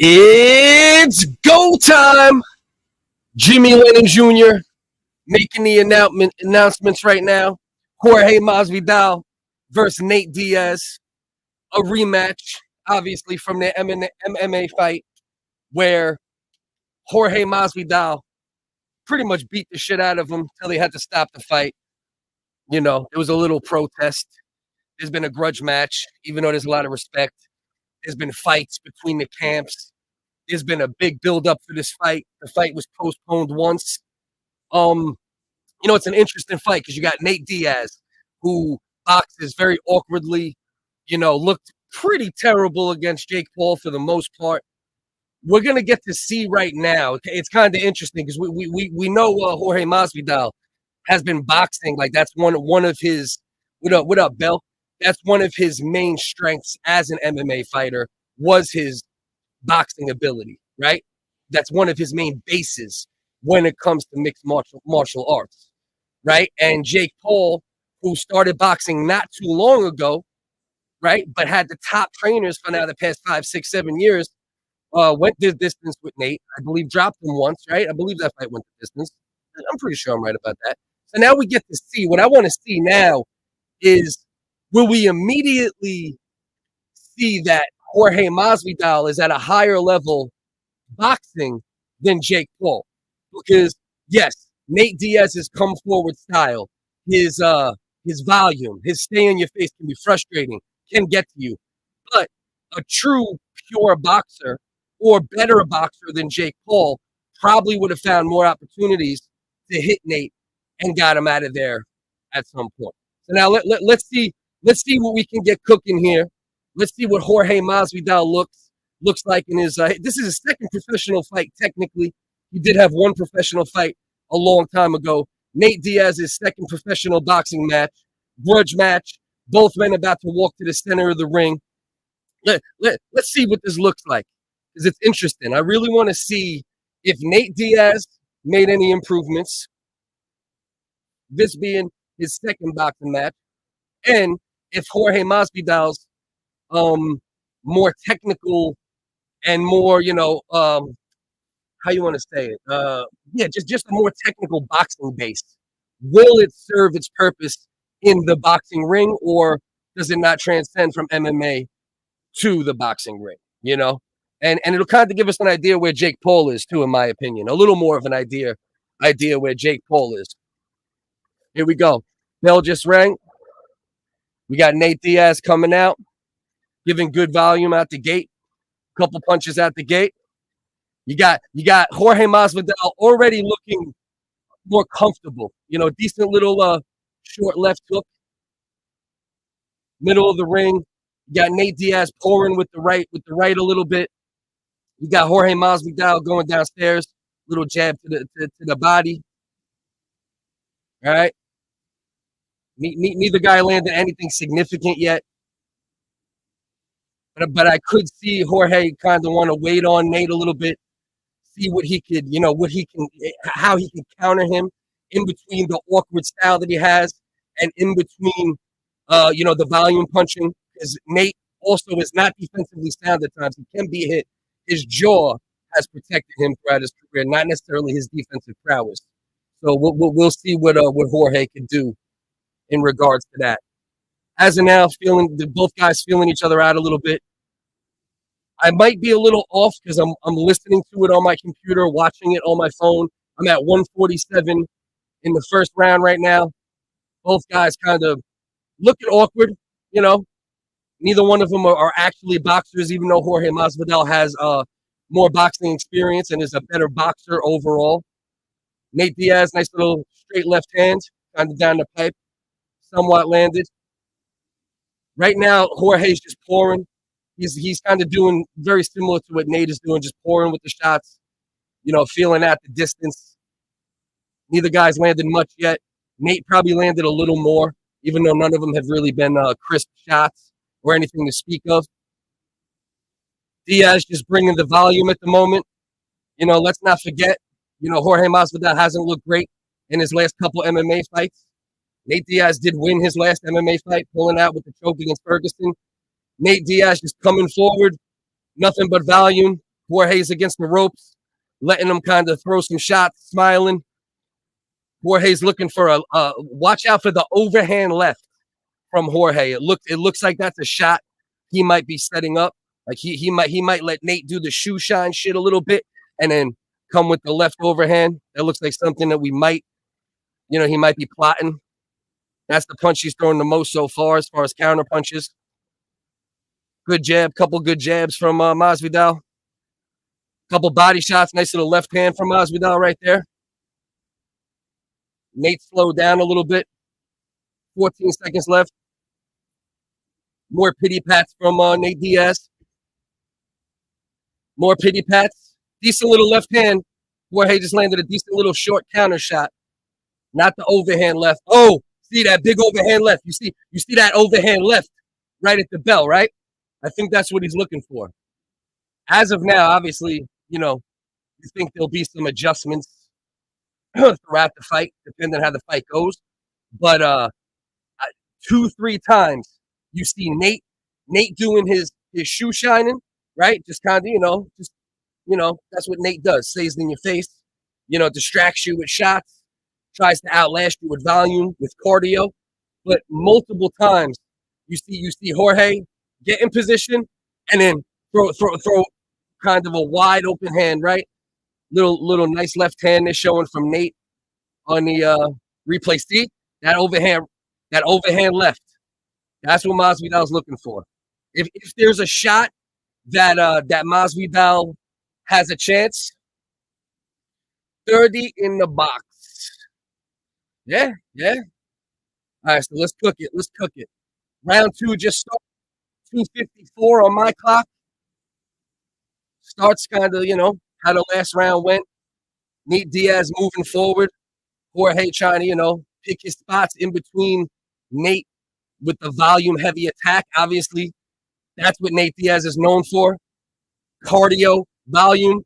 It's go time. Jimmy Lennon Jr. making the announcements right now. Jorge Masvidal versus Nate Diaz. A rematch, obviously, from the MMA fight where Jorge Masvidal pretty much beat the shit out of him until they had to stop the fight. You know, it was a little protest. There's been a grudge match, even though there's a lot of respect. There's been fights between the camps. There's been a big build-up for this fight. The fight was postponed once. It's an interesting fight because you got Nate Diaz, who boxes very awkwardly, looked pretty terrible against Jake Paul for the most part. We're going to get to see right now. It's kind of interesting because we know Jorge Masvidal has been boxing. Like, that's one of his – what up, Bell? That's one of his main strengths as an MMA fighter was his boxing ability, right? That's one of his main bases when it comes to mixed martial arts, right? And Jake Paul, who started boxing not too long ago, right, but had the top trainers for now the past 5, 6, 7 years, went this distance with Nate. I believe dropped him once, right? I believe that fight went the distance. I'm pretty sure I'm right about that. So now we get to see. What I want to see now is, will we immediately see that Jorge Masvidal is at a higher level boxing than Jake Paul? Because, yes, Nate Diaz's come forward style, his volume, his stay in your face can be frustrating, can get to you. But a true pure boxer or better boxer than Jake Paul probably would have found more opportunities to hit Nate and got him out of there at some point. So now let's see what we can get cooking here. Let's see what Jorge Masvidal looks like in his. This is his second professional fight. Technically, he did have one professional fight a long time ago. Nate Diaz's second professional boxing match, grudge match. Both men about to walk to the center of the ring. Let's see what this looks like, because it's interesting. I really want to see if Nate Diaz made any improvements, this being his second boxing match, and if Jorge Masvidal's more technical and more, how you want to say it? Just a more technical boxing base. Will it serve its purpose in the boxing ring, or does it not transcend from MMA to the boxing ring? And it'll kind of give us an idea where Jake Paul is too, in my opinion. A little more of an idea where Jake Paul is. Here we go. Bell just rang. We got Nate Diaz coming out, giving good volume out the gate. Couple punches out the gate. You got Jorge Masvidal already looking more comfortable. Decent little short left hook. Middle of the ring. You got Nate Diaz pouring with the right a little bit. You got Jorge Masvidal going downstairs, little jab to the body. All right. Neither guy landed anything significant yet. But I could see Jorge kind of want to wait on Nate a little bit, see what he could, how he can counter him in between the awkward style that he has and in between, the volume punching. Because Nate also is not defensively sound at times. He can be hit. His jaw has protected him throughout his career, not necessarily his defensive prowess. So we'll see what Jorge can do in regards to that. As of now, both guys feeling each other out a little bit. I might be a little off because I'm listening to it on my computer, watching it on my phone. I'm at 147 in the first round right now. Both guys kind of looking awkward, Neither one of them are actually boxers, even though Jorge Masvidal has more boxing experience and is a better boxer overall. Nate Diaz, nice little straight left hand, kind of down the pipe, somewhat landed. Right now, Jorge's just pouring. He's kind of doing very similar to what Nate is doing, just pouring with the shots, feeling out the distance. Neither guy's landed much yet. Nate probably landed a little more, even though none of them have really been crisp shots or anything to speak of. Diaz just bringing the volume at the moment. Let's not forget, Jorge Masvidal hasn't looked great in his last couple MMA fights. Nate Diaz did win his last MMA fight, pulling out with the choke against Ferguson. Nate Diaz just coming forward, nothing but volume, Jorge's against the ropes, letting him kind of throw some shots, smiling. Jorge's looking for a watch out for the overhand left from Jorge. It looks like that's a shot he might be setting up. Like he might let Nate do the shoe shine shit a little bit and then come with the left overhand. That looks like something that we might, he might be plotting. That's the punch he's thrown the most so far as counter punches. Good jab, couple good jabs from Masvidal. Couple body shots, nice little left hand from Masvidal right there. Nate slowed down a little bit. 14 seconds left. More pity pats from Nate Diaz. More pity pats. Decent little left hand. Jorge just landed a decent little short counter shot. Not the overhand left. Oh, see that big overhand left. You see that overhand left right at the bell, right? I think that's what he's looking for. As of now, obviously, you think there'll be some adjustments throughout the fight, depending on how the fight goes. But 2-3 times you see Nate doing his shoe shining, right? Just kind of, that's what Nate does. Stays in your face, distracts you with shots, tries to outlast you with volume, with cardio. But multiple times you see Jorge get in position and then throw kind of a wide open hand, right? Little nice left hand is showing from Nate on the replay. See that overhand left. That's what Masvidal's looking for. If there's a shot that Masvidal has a chance, 30 in the box. Yeah. All right, so let's cook it. Round 2 just started. 2:54 on my clock. Starts kind of, how the last round went. Nate Diaz moving forward. Jorge trying to, pick his spots in between Nate with the volume-heavy attack. Obviously, that's what Nate Diaz is known for. Cardio, volume.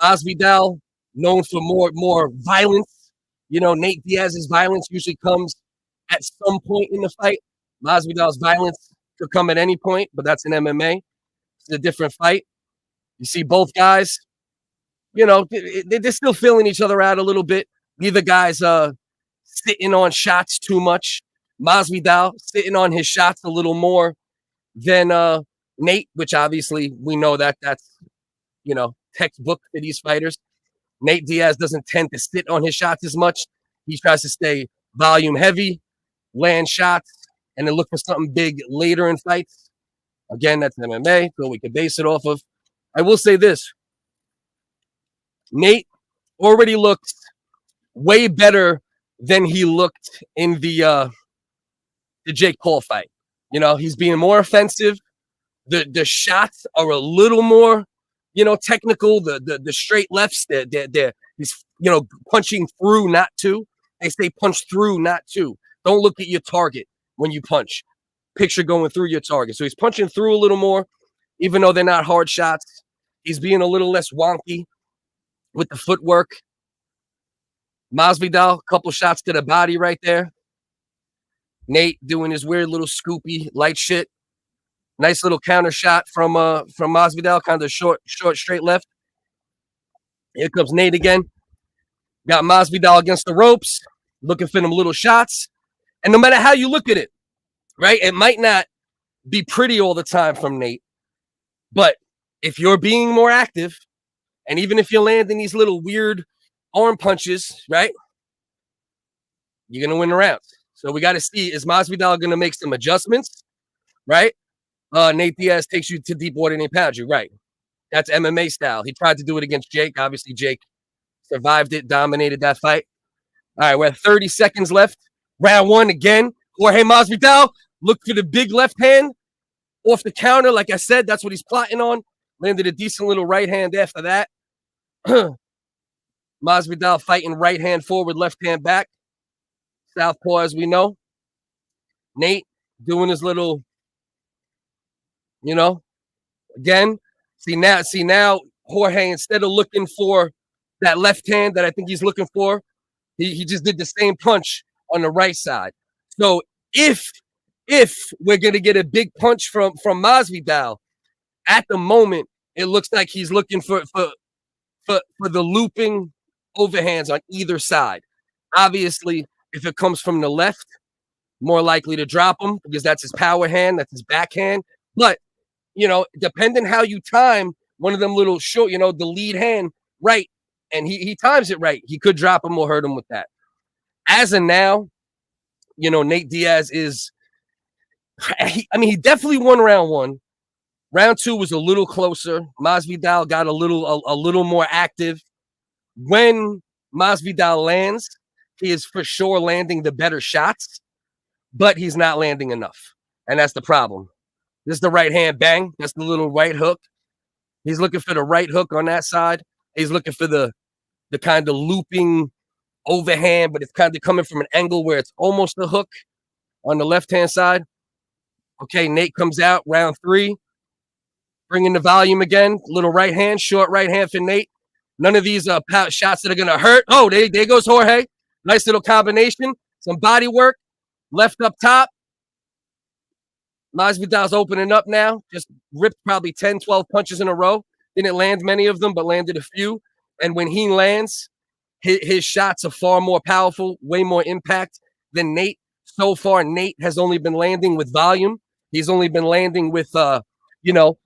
Masvidal, known for more violence. Nate Diaz's violence usually comes at some point in the fight. Masvidal's violence could come at any point, but that's an MMA. It's a different fight. You see both guys, they're still feeling each other out a little bit. Neither guy's sitting on shots too much. Masvidal sitting on his shots a little more than Nate, which obviously we know that's, textbook for these fighters. Nate Diaz doesn't tend to sit on his shots as much. He tries to stay volume heavy, land shots, and then look for something big later in fights. Again, that's MMA, so we can base it off of. I will say this. Nate already looks way better than he looked in the Jake Paul fight. He's being more offensive. The shots are a little more, technical. The straight lefts, he's punching through, not to. They say punch through, not to. Don't look at your target when you punch. Picture going through your target. So he's punching through a little more, even though they're not hard shots. He's being a little less wonky with the footwork. Masvidal, a couple shots to the body right there. Nate doing his weird little scoopy light shit. Nice little counter shot from Masvidal, kind of short, straight left. Here comes Nate again. Got Masvidal against the ropes, looking for them little shots. And no matter how you look at it, right, it might not be pretty all the time from Nate. But if you're being more active, and even if you're landing these little weird arm punches, right, you're going to win the rounds. So we got to see, is Masvidal going to make some adjustments, right? Nate Diaz takes you to deep water and impounds you, right? That's MMA style. He tried to do it against Jake. Obviously, Jake survived it, dominated that fight. All right, we're at 30 seconds left. Round 1 again. Jorge Masvidal, look for the big left hand off the counter. Like I said, that's what he's plotting on. Landed a decent little right hand after that. Masvidal fighting right hand forward, left hand back. Southpaw, as we know. Nate doing his little, again. See now, Jorge, instead of looking for that left hand that I think he's looking for, he just did the same punch on the right side. So if we're gonna get a big punch from Masvidal, at the moment, it looks like he's looking for the looping overhands on either side. Obviously, if it comes from the left, more likely to drop him because that's his power hand, that's his backhand. But, depending how you time one of them little short, the lead hand right, and he times it right, he could drop him or hurt him with that. As of now, Nate Diaz is, he definitely won round one. Round two was a little closer. Masvidal got a little more active. When Masvidal lands, he is for sure landing the better shots, but he's not landing enough. And that's the problem. This is the right hand bang. That's the little right hook. He's looking for the right hook on that side. He's looking for the kind of looping overhand, but it's kind of coming from an angle where it's almost a hook on the left-hand side. Okay, Nate comes out, round three. Bringing the volume again. Little right hand, short right hand for Nate. None of these shots that are going to hurt. Oh, there goes Jorge. Nice little combination. Some body work. Left up top. Masvidal's opening up now. Just ripped probably 10, 12 punches in a row. Didn't land many of them, but landed a few. And when he lands, his shots are far more powerful, way more impact than Nate. So far, Nate has only been landing with volume. He's only been landing with, the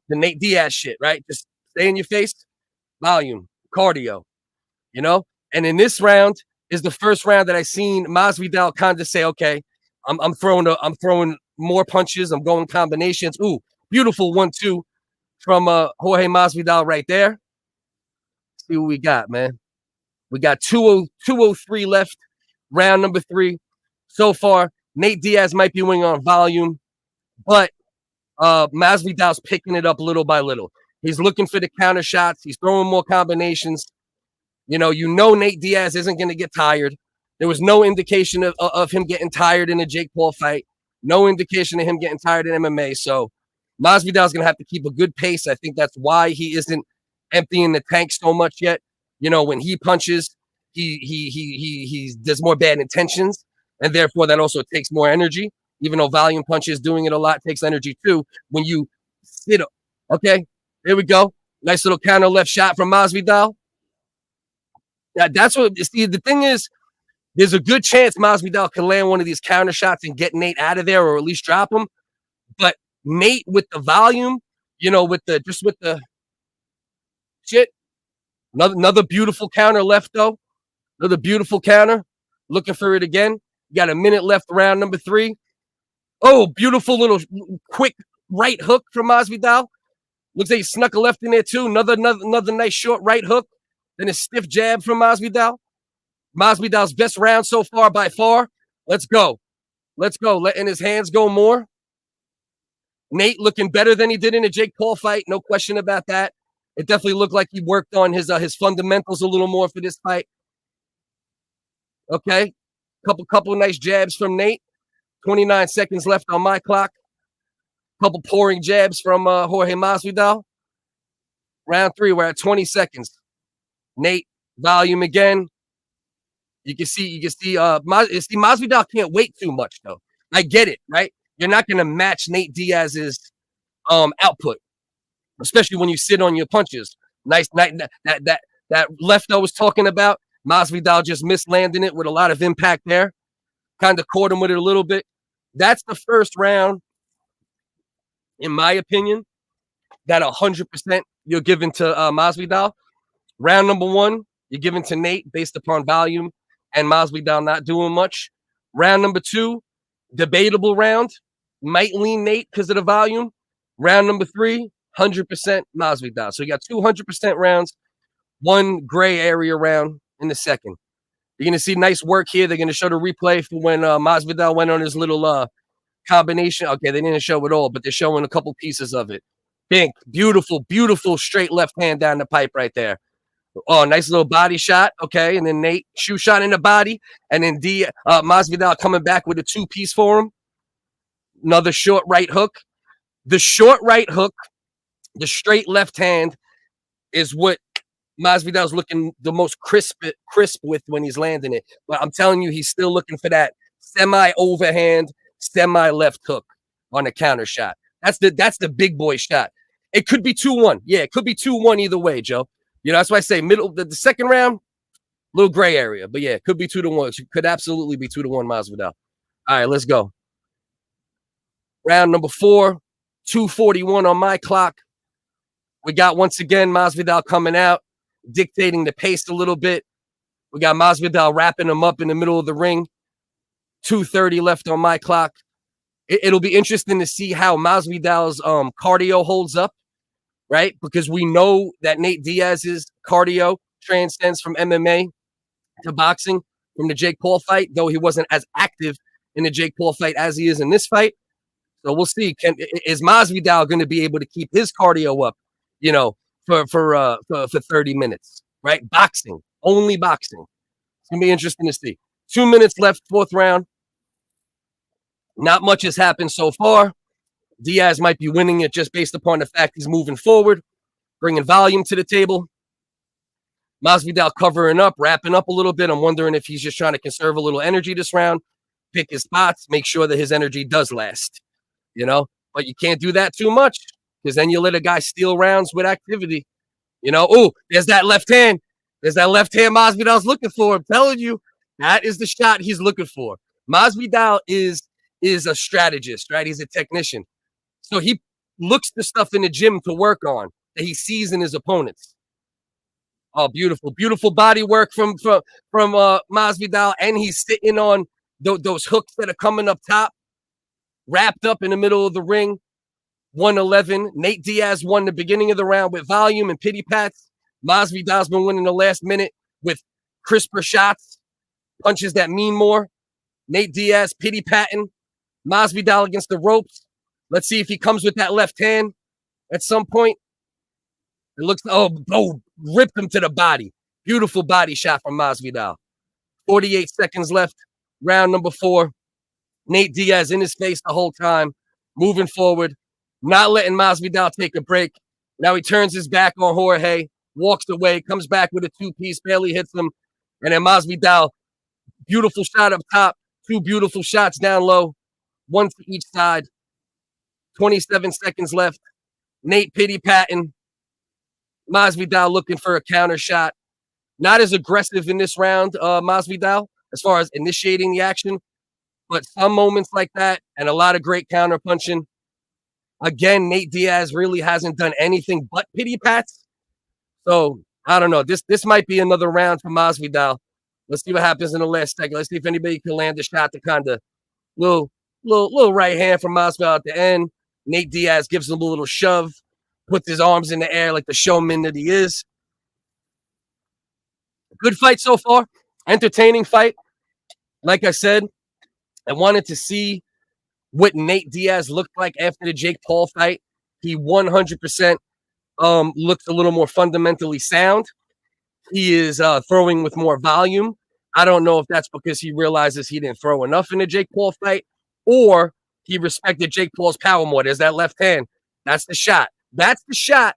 Nate Diaz shit, right? Just stay in your face, volume, cardio, And in this round is the first round that I seen Masvidal kind of say, okay, I'm throwing more punches. I'm going combinations. Ooh, beautiful 1-2 from Jorge Masvidal right there. Let's see what we got, man. We got 203 left, round number 3. So far, Nate Diaz might be winning on volume, but Masvidal's picking it up little by little. He's looking for the counter shots. He's throwing more combinations. Nate Diaz isn't going to get tired. There was no indication of him getting tired in a Jake Paul fight. No indication of him getting tired in MMA. So Masvidal's going to have to keep a good pace. I think that's why he isn't emptying the tank so much yet. When he punches, he does more bad intentions, and therefore that also takes more energy. Even though volume punches, doing it a lot takes energy too. When you sit up, okay, there we go. Nice little counter left shot from Masvidal. That's what. See, the thing is, there's a good chance Masvidal can land one of these counter shots and get Nate out of there, or at least drop him. But Nate with the volume, with the shit. Another beautiful counter left though. Another beautiful counter. Looking for it again. You got a minute left, round number 3. Oh, beautiful little quick right hook from Masvidal. Looks like he snuck a left in there too. Another nice short right hook. Then a stiff jab from Masvidal. Masvidal's best round so far by far. Let's go. Letting his hands go more. Nate looking better than he did in a Jake Paul fight. No question about that. It definitely looked like he worked on his fundamentals a little more for this fight. Okay. Couple nice jabs from Nate. 29 seconds left on my clock. Couple pouring jabs from Jorge Masvidal. Round 3, we're at 20 seconds. Nate, volume again. You can see Masvidal can't wait too much though. I get it, right? You're not going to match Nate Diaz's output, especially when you sit on your punches. Nice night. That left I was talking about. Masvidal just missed landing it with a lot of impact there. Kind of caught him with it a little bit. That's the first round, in my opinion, that 100% you're giving to Masvidal. Round number 1, you're giving to Nate based upon volume and Masvidal not doing much. Round number 2, debatable round. Might lean Nate because of the volume. Round number 3, 100% Masvidal. So you got 200% rounds, 1 gray area round in the second. You're going to see nice work here. They're going to show the replay for when Masvidal went on his little combination. Okay, they didn't show it all, but they're showing a couple pieces of it. Bink, beautiful, beautiful straight left hand down the pipe right there. Oh, nice little body shot. Okay, and then Nate, shoe shot in the body. And then Masvidal coming back with a 2-piece for him. Another short right hook. The short right hook, the straight left hand is what Masvidal's looking the most crisp with when he's landing it. But I'm telling you, he's still looking for that semi-overhand, semi-left hook on a counter shot. That's the big boy shot. It could be 2-1. Yeah, it could be 2-1 either way, Joe. You know, that's why I say middle, the second round, little gray area. But yeah, it could be 2-1. It could absolutely be 2-1 Masvidal. All right, let's go. Round number 4, 2:41 on my clock. We got, once again, Masvidal coming out, dictating the pace a little bit. We got Masvidal wrapping him up in the middle of the ring. 2:30 left on my clock. It'll be interesting to see how Masvidal's cardio holds up, right? Because we know that Nate Diaz's cardio transcends from MMA to boxing from the Jake Paul fight, though he wasn't as active in the Jake Paul fight as he is in this fight. So we'll see. Is Masvidal going to be able to keep his cardio up, you know, for 30 minutes, right? Boxing, only boxing. It's going to be interesting to see. 2 minutes left, 4th round. Not much has happened so far. Diaz might be winning it just based upon the fact he's moving forward, bringing volume to the table. Masvidal covering up, wrapping up a little bit. I'm wondering if he's just trying to conserve a little energy this round, pick his spots, make sure that his energy does last, you know? But you can't do that too much because then you let a guy steal rounds with activity. You know, oh, there's that left hand. There's that left hand Masvidal's looking for. I'm telling you, that is the shot he's looking for. Masvidal is a strategist, right? He's a technician. So he looks the stuff in the gym to work on that he sees in his opponents. Oh, beautiful, beautiful body work from Masvidal, and he's sitting on those hooks that are coming up top, wrapped up in the middle of the ring. 111. Nate Diaz won the beginning of the round with volume and pity pats. Masvidal's been winning the last minute with crisper shots, punches that mean more. Nate Diaz pity patting. Masvidal against the ropes. Let's see if he comes with that left hand at some point. It looks, ripped him to the body. Beautiful body shot from Masvidal. 48 seconds left. Round number 4. Nate Diaz in his face the whole time, moving forward, not letting Masvidal take a break. Now he turns his back on Jorge, walks away, comes back with a 2-piece, barely hits him. And then Masvidal, beautiful shot up top, 2 beautiful shots down low, 1 to each side. 27 seconds left. Nate pity patting. Masvidal looking for a counter shot. Not as aggressive in this round, Masvidal, as far as initiating the action, but some moments like that and a lot of great counter punching. Again, Nate Diaz really hasn't done anything but pity pats. So I don't know. This might be another round for Masvidal. Let's see what happens in the last second. Let's see if anybody can land a shot to kind of little right hand from Masvidal at the end. Nate Diaz gives him a little shove, puts his arms in the air like the showman that he is. Good fight so far. Entertaining fight. Like I said, I wanted to see what Nate Diaz looked like after the Jake Paul fight. He 100% looks a little more fundamentally sound. He is throwing with more volume. I don't know if that's because he realizes he didn't throw enough in the Jake Paul fight, or he respected Jake Paul's power more. There's that left hand. That's the shot. That's the shot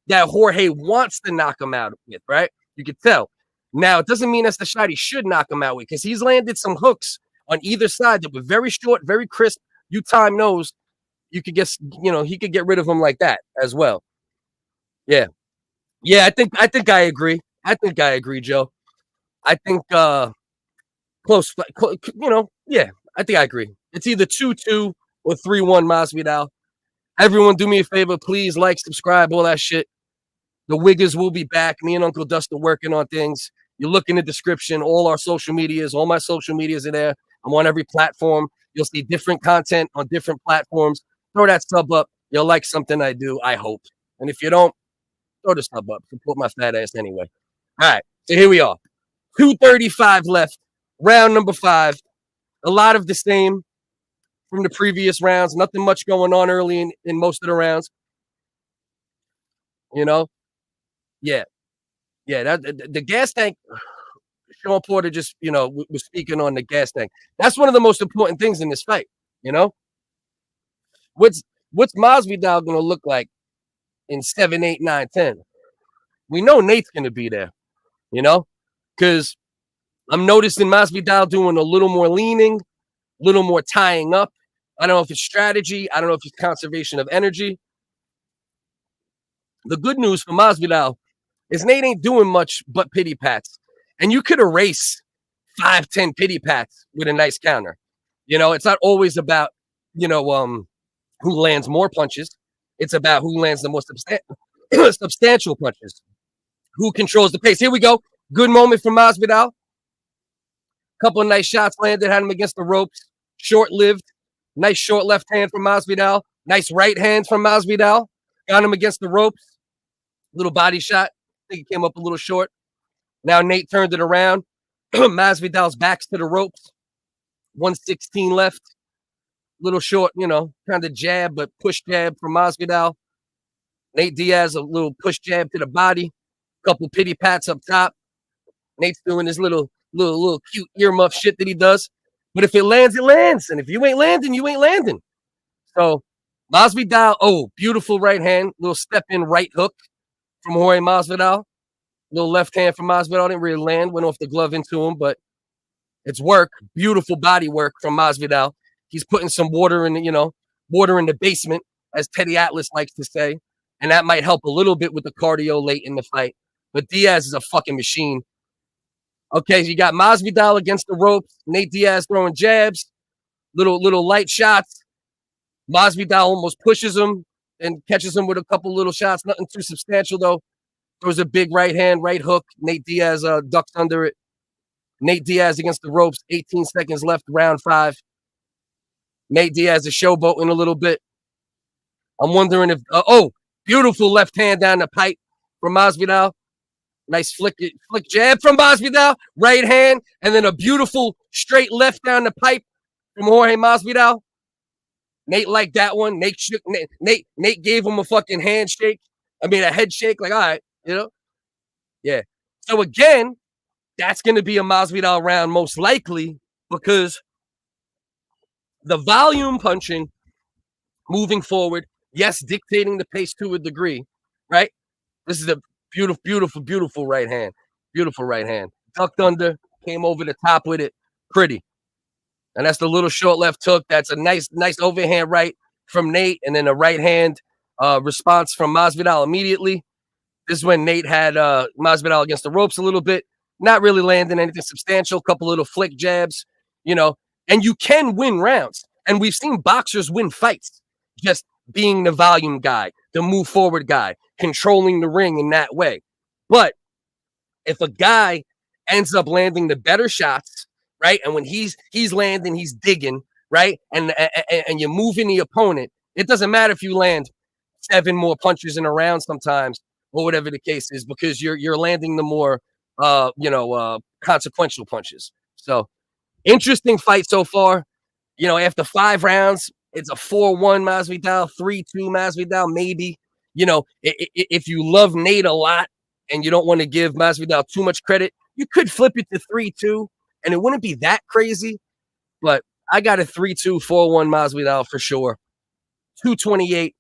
that Jorge wants to knock him out with, right? You can tell. Now, it doesn't mean that's the shot he should knock him out with, because he's landed some hooks on either side that were very short, very crisp. You time knows you could get, he could get rid of him like that as well. Yeah. Yeah, I think I agree. I think I agree, Joe. I think close, yeah, I think I agree. It's either 2-2 or 3-1 Masvidal. Everyone do me a favor, please like, subscribe, all that shit. The Wiggers will be back. Me and Uncle Dust are working on things. You look in the description, all our social medias, all my social medias are there. I'm on every platform. You'll see different content on different platforms. Throw that sub up. You'll like something I do, I hope. And if you don't, throw the sub up. Support my fat ass anyway. All right, so here we are. 2:35 left. Round number 5. A lot of the same from the previous rounds. Nothing much going on early in most of the rounds. Yeah. The gas tank. Sean Porter just, was speaking on the gas tank. That's one of the most important things in this fight. What's Masvidal going to look like in 7, 8, 9, 10? We know Nate's going to be there, because I'm noticing Masvidal doing a little more leaning, a little more tying up. I don't know if it's strategy. I don't know if it's conservation of energy. The good news for Masvidal is Nate ain't doing much but pity pats. And you could erase 5-10 pity pats with a nice counter. You know, it's not always about, you know, who lands more punches. It's about who lands the most substantial punches. Who controls the pace. Here we go. Good moment for Masvidal. Couple of nice shots landed, had him against the ropes. Short-lived. Nice short left hand from Masvidal. Nice right hand from Masvidal. Got him against the ropes. Little body shot. I think it came up a little short. Now Nate turned it around. Masvidal's back's to the ropes. 116 left. Little short, you know, kind of jab, but push jab from Masvidal. Nate Diaz, a little push jab to the body. Couple pity pats up top. Nate's doing his little cute earmuff shit that he does. But if it lands, it lands. And if you ain't landing, you ain't landing. So Masvidal, oh, beautiful right hand. Little step in right hook from Jorge Masvidal. Little left hand from Masvidal. Didn't really land. Went off the glove into him, but it's work. Beautiful body work from Masvidal. He's putting some water in, water in the basement, as Teddy Atlas likes to say. And that might help a little bit with the cardio late in the fight. But Diaz is a fucking machine. Okay, so you got Masvidal against the ropes. Nate Diaz throwing jabs. Little light shots. Masvidal almost pushes him and catches him with a couple little shots. Nothing too substantial, though. Throws a big right hand, right hook. Nate Diaz ducks under it. Nate Diaz against the ropes. 18 seconds left, round 5. Nate Diaz is showboating a little bit. I'm wondering if... beautiful left hand down the pipe from Masvidal. Nice flick jab from Masvidal. Right hand. And then a beautiful straight left down the pipe from Jorge Masvidal. Nate liked that one. Nate gave him a fucking handshake. I mean, a head shake. Like, all right, Yeah. So, again, that's going to be a Masvidal round most likely because the volume punching moving forward, yes, dictating the pace to a degree, right? This is a beautiful, beautiful, beautiful right hand. Beautiful right hand. Ducked under, came over the top with it. Pretty. And that's the little short left hook. That's a nice overhand right from Nate. And then a right hand response from Masvidal immediately. This is when Nate had Masvidal against the ropes a little bit. Not really landing anything substantial. Couple little flick jabs, And you can win rounds. And we've seen boxers win fights. Just being the volume guy, the move forward guy, controlling the ring in that way. But if a guy ends up landing the better shots, right? And when he's landing, he's digging, right? And you're moving the opponent. It doesn't matter if you land 7 more punches in a round sometimes or whatever the case is, because you're landing the more consequential punches. So interesting fight so far. After 5 rounds, it's a 4-1 Masvidal, 3-2 Masvidal, maybe. If you love Nate a lot and you don't want to give Masvidal too much credit, you could flip it to 3-2, and it wouldn't be that crazy. But I got a 3-2, 4-1 Masvidal for sure. 228,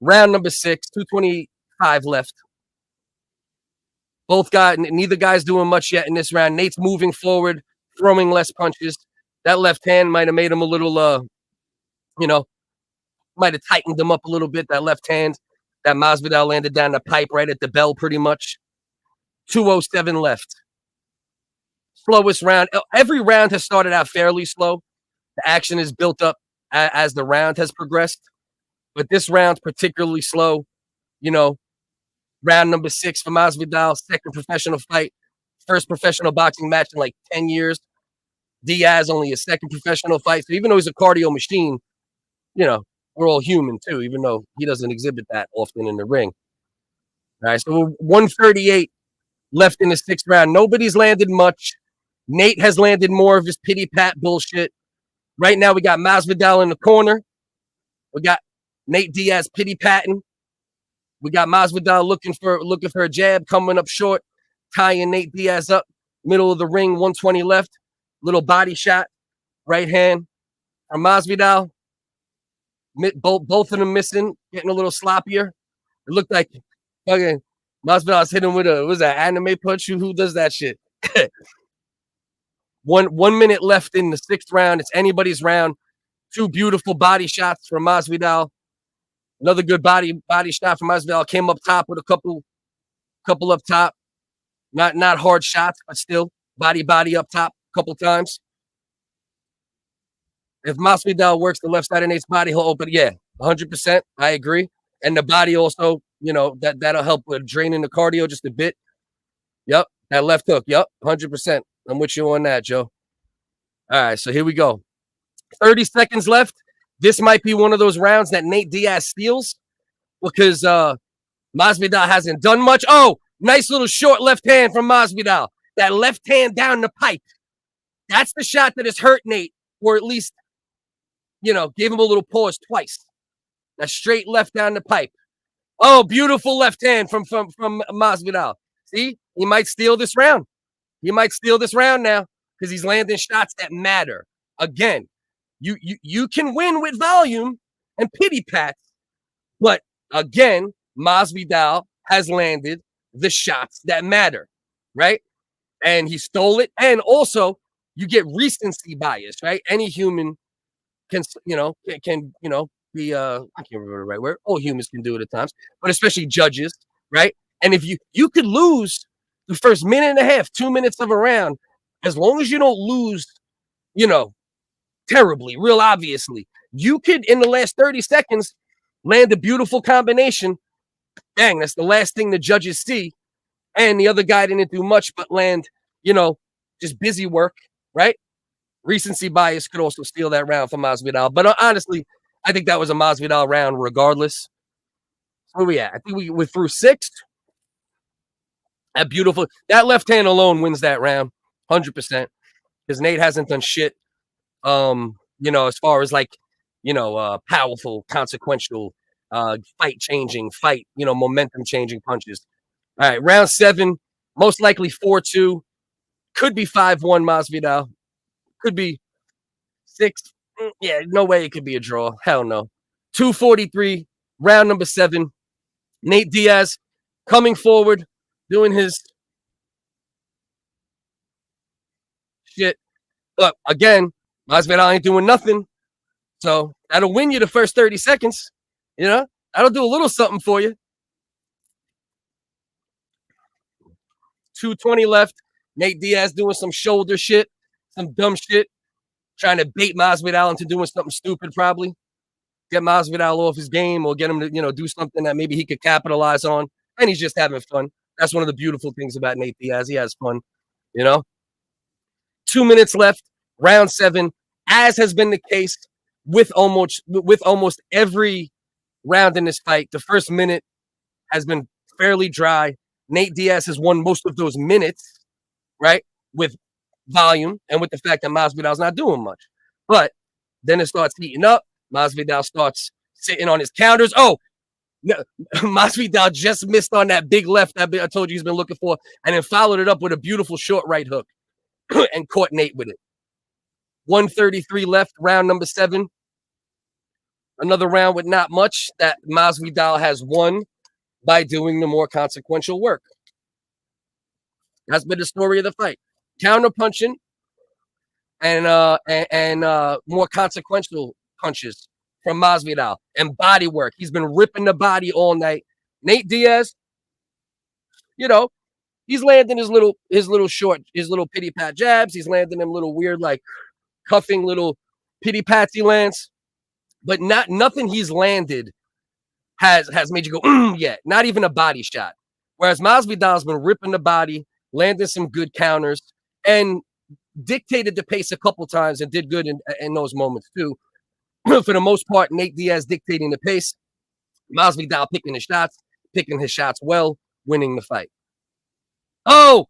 round number 6, 225 left. Neither guy's doing much yet in this round. Nate's moving forward, throwing less punches. That left hand might have made him a little, might have tightened him up a little bit, that left hand. That Masvidal landed down the pipe right at the bell pretty much. 207 left. Slowest round. Every round has started out fairly slow. The action is built up as the round has progressed. But this round's particularly slow. Round number 6 for Masvidal, second professional fight. First professional boxing match in like 10 years. Diaz, only his second professional fight. So even though he's a cardio machine, we're all human too, even though he doesn't exhibit that often in the ring. All right, so 138 left in the 6th round. Nobody's landed much. Nate has landed more of his pity pat bullshit. Right now, we got Masvidal in the corner. We got Nate Diaz pity patting. We got Masvidal looking for a jab, coming up short, tying Nate Diaz up. Middle of the ring, 120 left. Little body shot, right hand from Masvidal. Both of them missing, getting a little sloppier. It looked like fucking Masvidal's hitting with was that anime punch? Who does that shit? 1 minute left in the 6th round. It's anybody's round. 2 beautiful body shots from Masvidal. Another good body shot from Masvidal. Came up top with a couple up top. Not hard shots, but still body up top a couple times. If Masvidal works the left side of Nate's body, he'll open. Yeah, 100%. I agree. And the body also, that'll help with draining the cardio just a bit. Yep, that left hook. Yep, 100%. I'm with you on that, Joe. All right, so here we go. 30 seconds left. This might be one of those rounds that Nate Diaz steals because Masvidal hasn't done much. Oh, nice little short left hand from Masvidal. That left hand down the pipe. That's the shot that has hurt Nate, or at least, gave him a little pause twice. That straight left down the pipe. Oh, beautiful left hand from Masvidal. See, he might steal this round. He might steal this round now because he's landing shots that matter. Again, you can win with volume and pity pats, but again, Masvidal has landed the shots that matter, right? And he stole it. And also, you get recency bias, right? Any human can be I can't remember the right word. All humans can do it at times, but especially judges, right? And if you could lose the first minute and a half, 2 minutes of a round, as long as you don't lose, terribly, real obviously, you could in the last 30 seconds land a beautiful combination. Dang, that's the last thing the judges see. And the other guy didn't do much but land, just busy work, right? Recency bias could also steal that round from Masvidal. But honestly, I think that was a Masvidal round regardless. Where we at? I think we're through 6. That left hand alone wins that round, 100%. Because Nate hasn't done shit, as far as powerful, consequential, fight-changing, momentum-changing punches. All right, round 7, most likely 4-2. Could be 5-1 Masvidal. Could be 6. Yeah, no way it could be a draw. Hell no. 2:43, round number 7. Nate Diaz coming forward, doing his shit. Look, again, Masvidal ain't doing nothing. So that'll win you the first 30 seconds. That'll do a little something for you. 2:20 left. Nate Diaz doing some shoulder shit, some dumb shit, trying to bait Masvidal into doing something stupid, probably. Get Masvidal off his game or get him to, do something that maybe he could capitalize on. And he's just having fun. That's one of the beautiful things about Nate Diaz. He has fun, 2 minutes left, round 7, as has been the case with almost every round in this fight. The first minute has been fairly dry. Nate Diaz has won most of those minutes, right, with volume and with the fact that Masvidal's not doing much. But then it starts heating up. Masvidal starts sitting on his counters. Oh, no, Masvidal just missed on that big left that I told you he's been looking for, and then followed it up with a beautiful short right hook and caught Nate with it. 1:33 left, round number 7. Another round with not much that Masvidal has won by doing the more consequential work. That's been the story of the fight. Counter punching and more consequential punches from Masvidal and body work. He's been ripping the body all night. Nate Diaz, he's landing his little pity pat jabs. He's landing them little weird, cuffing little pity pats he lands. But nothing he's landed has made you go, yet. Not even a body shot. Whereas Masvidal's been ripping the body, landing some good counters, and dictated the pace a couple times and did good in those moments too. For the most part, Nate Diaz dictating the pace. Masvidal picking his shots well, winning the fight. Oh,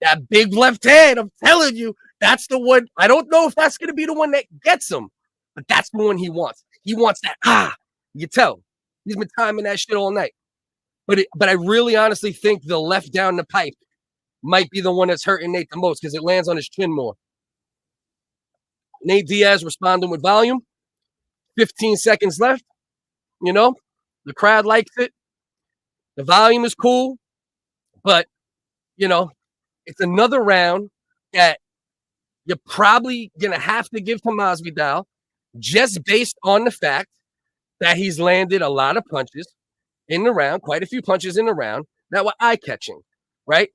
that big left hand, I'm telling you, that's the one. I don't know if that's going to be the one that gets him, but that's the one he wants. He wants that, you tell. He's been timing that shit all night. But I really honestly think the left down the pipe might be the one that's hurting Nate the most because it lands on his chin more. Nate Diaz responding with volume. 15 seconds left. The crowd likes it. The volume is cool. But, it's another round that you're probably going to have to give to Masvidal just based on the fact that he's landed a lot of punches in the round, quite a few punches in the round that were eye-catching, right?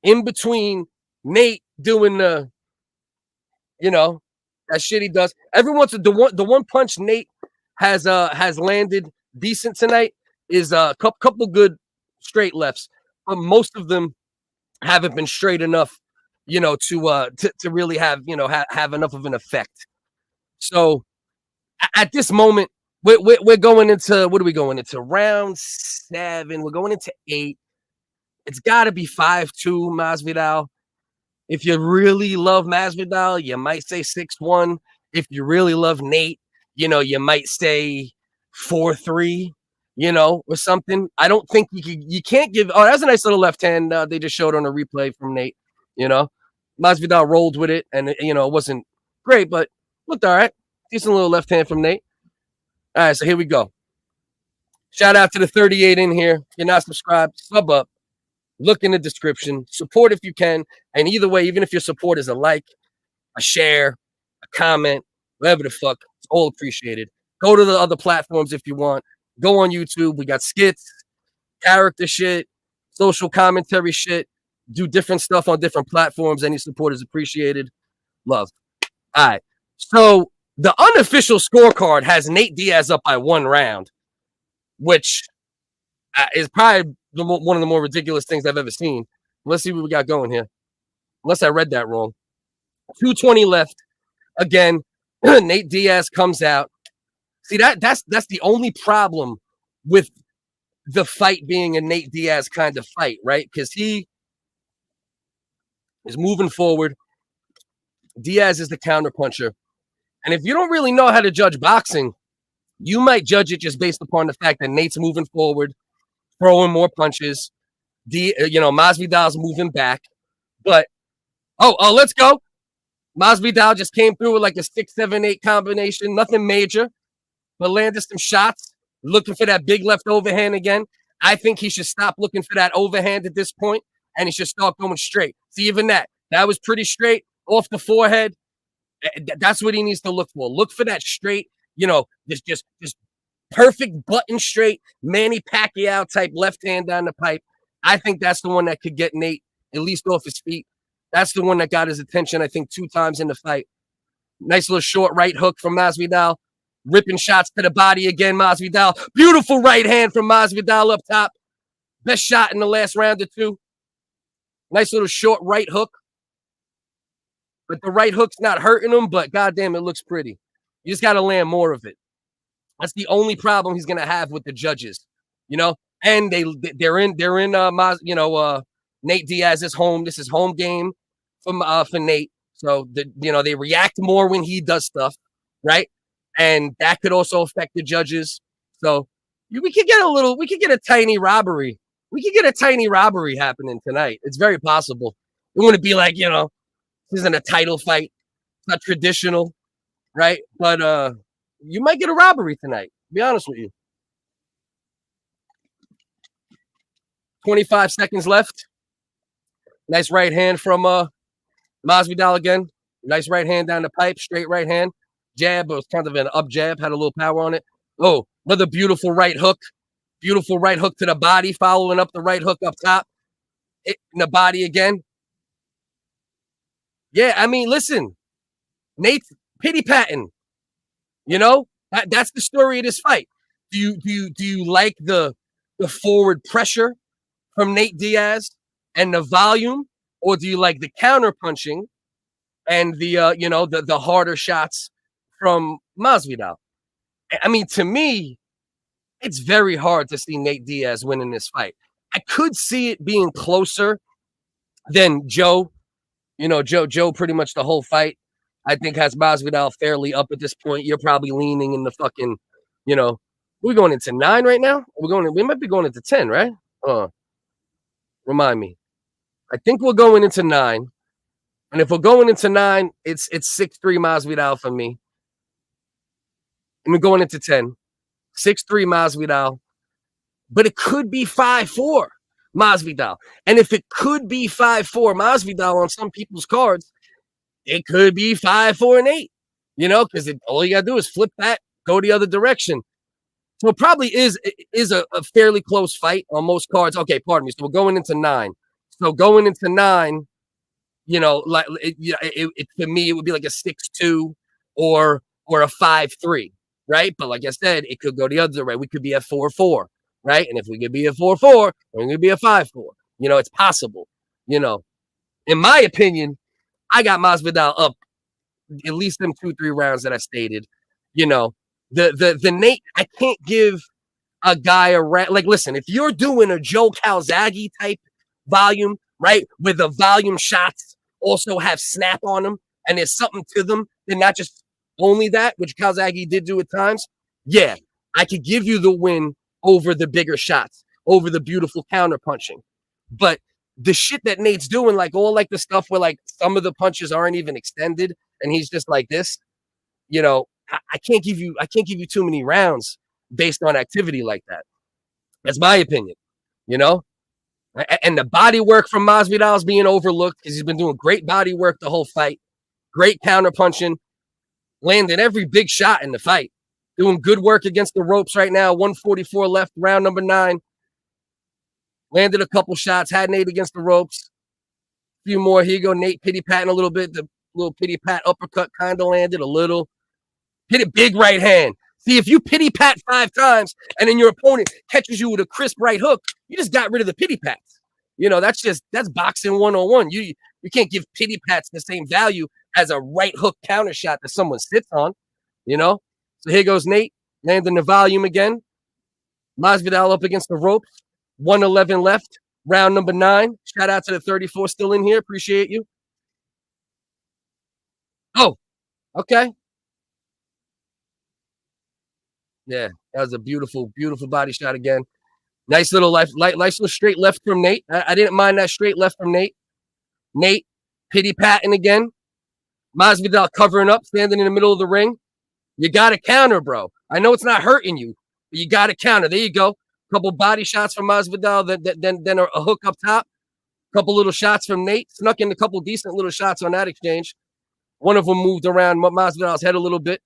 In between Nate doing the, that shit he does. Every once the one punch Nate has landed decent tonight is a couple good straight lefts, but most of them haven't been straight enough, to really have have enough of an effect. So at this moment, we're going into, what are we going into? Round 7. We're going into 8. It's got to be 5-2 Masvidal. If you really love Masvidal, you might say 6-1. If you really love Nate, you might say 4-3, or something. I don't think you can't give. Oh, that's a nice little left hand. They just showed on a replay from Nate. Masvidal rolled with it, and it wasn't great, but looked all right. Decent little left hand from Nate. All right, so here we go. Shout out to the 38 in here. If you're not subscribed, sub up. Look in the description. Support if you can. And either way, even if your support is a like, a share, a comment, whatever the fuck, it's all appreciated. Go to the other platforms if you want. Go on YouTube. We got skits, character shit, social commentary shit. Do different stuff on different platforms. Any support is appreciated. Love. All right. So the unofficial scorecard has Nate Diaz up by 1 round, which is probably one of the more ridiculous things I've ever seen. Let's see what we got going here. Unless I read that wrong. 2:20 left. Again, Nate Diaz comes out. See, that's the only problem with the fight being a Nate Diaz kind of fight, right? Because he is moving forward. Diaz is the counterpuncher. And if you don't really know how to judge boxing, you might judge it just based upon the fact that Nate's moving forward, throwing more punches. Masvidal's moving back. But, let's go. Masvidal just came through with like a 6-7-8 combination. Nothing major, but landed some shots. Looking for that big left overhand again. I think he should stop looking for that overhand at this point, and he should start going straight. See, even that was pretty straight, off the forehead. That's what he needs to look for. Look for that straight, just perfect button straight Manny Pacquiao type left hand down the pipe. I think that's the one that could get Nate at least off his feet. That's the one that got his attention, I think, 2 times in the fight. Nice little short right hook from Masvidal. Ripping shots to the body again, Masvidal. Beautiful right hand from Masvidal up top. Best shot in the last round or 2. Nice little short right hook. But the right hook's not hurting him, but goddamn, it looks pretty. You just got to land more of it. That's the only problem he's going to have with the judges, and they're in Nate Diaz's home. This is home game for Nate. So they react more when he does stuff, right? And that could also affect the judges. So we could get a tiny robbery. We could get a tiny robbery happening tonight. It's very possible. It wouldn't be like, this isn't a title fight. It's not traditional, right? But you might get a robbery tonight, to be honest with you. 25 seconds left. Nice right hand from Masvidal again. Nice right hand down the pipe, straight right hand. Jab, but it was kind of an up jab, had a little power on it. Oh, another beautiful right hook. Beautiful right hook to the body, following up the right hook up top. Hit in the body again. Yeah, I mean, listen, Nate's pity patting. That's the story of this fight. Do you like the forward pressure from Nate Diaz and the volume, or do you like the counter punching and the harder shots from Masvidal? I mean, to me, it's very hard to see Nate Diaz winning this fight. I could see it being closer than Joe. Joe pretty much the whole fight, I think, has Masvidal fairly up at this point. You're probably leaning in the fucking, we're going into 9 right now. We might be going into 10, right? Remind me. I think we're going into 9. And if we're going into 9, it's 6-3 Masvidal for me. And we're going into 10. 6-3 Masvidal. But it could be 5-4 Masvidal. And if it could be 5-4 Masvidal on some people's cards, it could be 5-4 and 8. Because all you got to do is flip that, go the other direction. So it probably is a fairly close fight on most cards. Okay, pardon me. So we're going into 9. So going into 9, you know, like for me, it would be like a 6-2 or a 5-3, right? But like I said, it could go the other way. We could be at 4-4, right? And if we could be at 4-4, we're gonna be a 5-4. You know, it's possible. You know, in my opinion, I got Masvidal up at least them 2-3 rounds that I stated. You know, the Nate, I can't give a guy a like. Listen, if you're doing a Joe Calzaghe type volume, right, where the volume shots also have snap on them and there's something to them, then not just only that, which Calzaghe did do at times. Yeah, I could give you the win over the bigger shots, over the beautiful counter punching. But the shit that Nate's doing, like all like the stuff where like some of the punches aren't even extended and he's just like this, you know, I can't give you too many rounds based on activity like that. That's my opinion, you know? And the body work from Masvidal is being overlooked because he's been doing great body work the whole fight. Great counter punching. Landed every big shot in the fight. Doing good work against the ropes right now. 144 left, round number 9. Landed a couple shots. Had Nate against the ropes. A few more. Here you go. Nate pity-patting a little bit. The little pity-pat uppercut kind of landed a little. Hit a big right hand. See, if you pity-pat 5 times and then your opponent catches you with a crisp right hook, you just got rid of the pity-pats. You know, that's boxing 101. You can't give pity-pats the same value as a right hook counter shot that someone sits on, you know? So here goes Nate, landing the volume again. Masvidal up against the ropes. 111 left, round number 9. Shout out to the 34 still in here. Appreciate you. Oh, okay. Yeah, that was a beautiful, beautiful body shot again. Nice little nice little straight left from Nate. I didn't mind that straight left from Nate. Nate pity-patting again. Masvidal covering up, standing in the middle of the ring. You got to counter, bro. I know it's not hurting you, but you got to counter. There you go. Couple body shots from Masvidal, then a hook up top. Couple little shots from Nate. Snuck in a couple decent little shots on that exchange. One of them moved around Masvidal's head a little bit.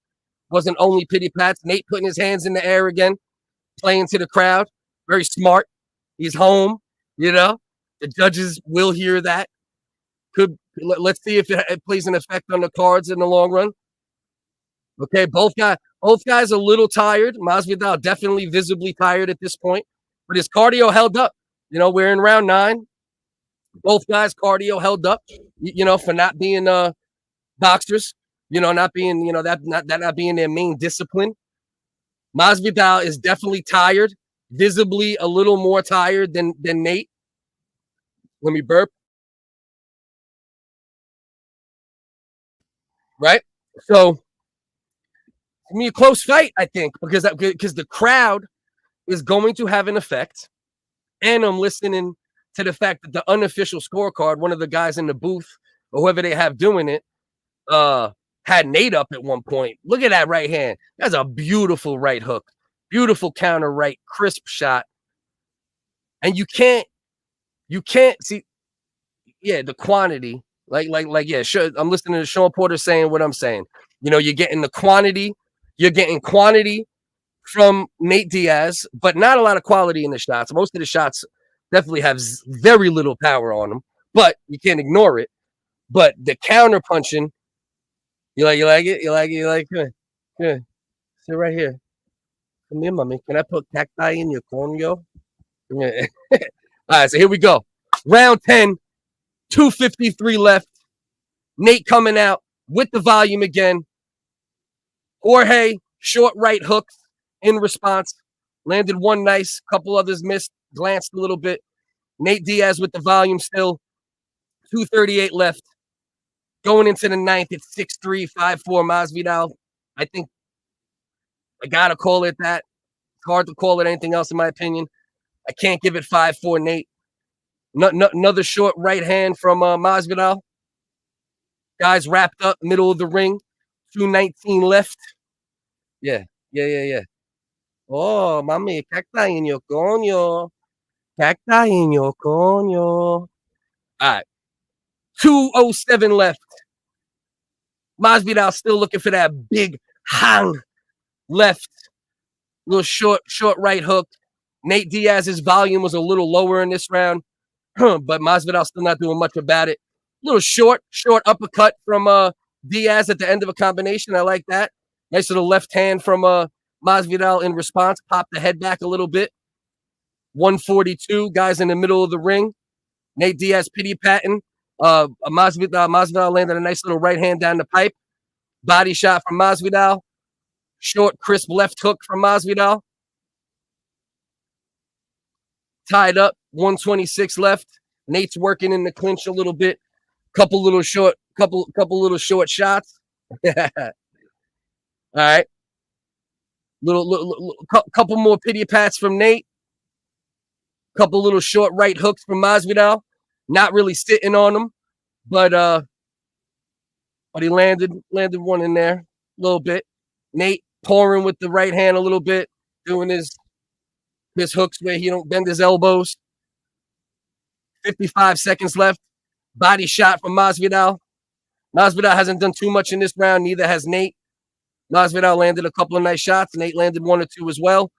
Wasn't only pity pats. Nate putting his hands in the air again, playing to the crowd. Very smart. He's home, you know. The judges will hear that. Let's see if it plays an effect on the cards in the long run. Okay, both guys a little tired. Masvidal definitely visibly tired at this point, but his cardio held up. You know, we're in round 9. Both guys' cardio held up, you know, for not being boxers. You know, not being, you know, that not being their main discipline. Masvidal is definitely tired, visibly a little more tired than Nate. Let me burp. Right? So, it's gonna be a close fight, I think, because the crowd is going to have an effect. And I'm listening to the fact that the unofficial scorecard, one of the guys in the booth, or whoever they have doing it, had Nate up at one point. Look at that right hand. That's a beautiful right hook. Beautiful counter right, crisp shot. And you can't see, yeah, the quantity. Yeah, sure. I'm listening to Sean Porter saying what I'm saying. You know, you're getting the quantity. You're getting quantity from Nate Diaz, but not a lot of quality in the shots. Most of the shots definitely have very little power on them, but you can't ignore it. But the counter punching, you like it? Good. Sit right here. Come here, mommy. Can I put cacti in your corneo? Yeah. All right, so here we go. Round 10, 2:53 left. Nate coming out with the volume again. Jorge, short right hooks in response. Landed one nice, couple others missed, glanced a little bit. Nate Diaz with the volume still. 2:38 left. Going into the 9th, it's 6-3, 5-4 Masvidal. I think I got to call it that. It's hard to call it anything else, in my opinion. I can't give it 5-4 Nate. Another short right hand from Masvidal. Guys wrapped up, middle of the ring. 2:19 left. Yeah. Oh, mami, cacti in your coño. Cacti in your coño. All right. 2:07 left. Masvidal still looking for that big hang left. Little short right hook. Nate Diaz's volume was a little lower in this round, but Masvidal still not doing much about it. Little short uppercut from Diaz at the end of a combination. I like that. Nice little left hand from Masvidal in response. Popped the head back a little bit. 142, guys in the middle of the ring. Nate Diaz pity patting. Masvidal landed a nice little right hand down the pipe. Body shot from Masvidal. Short, crisp left hook from Masvidal. Tied up, 126 left. Nate's working in the clinch a little bit. Couple little short shots. All right. Couple more pity pats from Nate. Couple little short right hooks from Masvidal. Not really sitting on him, but he landed one in there a little bit. Nate pouring with the right hand a little bit, doing his hooks where he don't bend his elbows. 55 seconds left. Body shot from Masvidal. Masvidal hasn't done too much in this round. Neither has Nate. Masvidal landed a couple of nice shots. Nate landed one or two as well.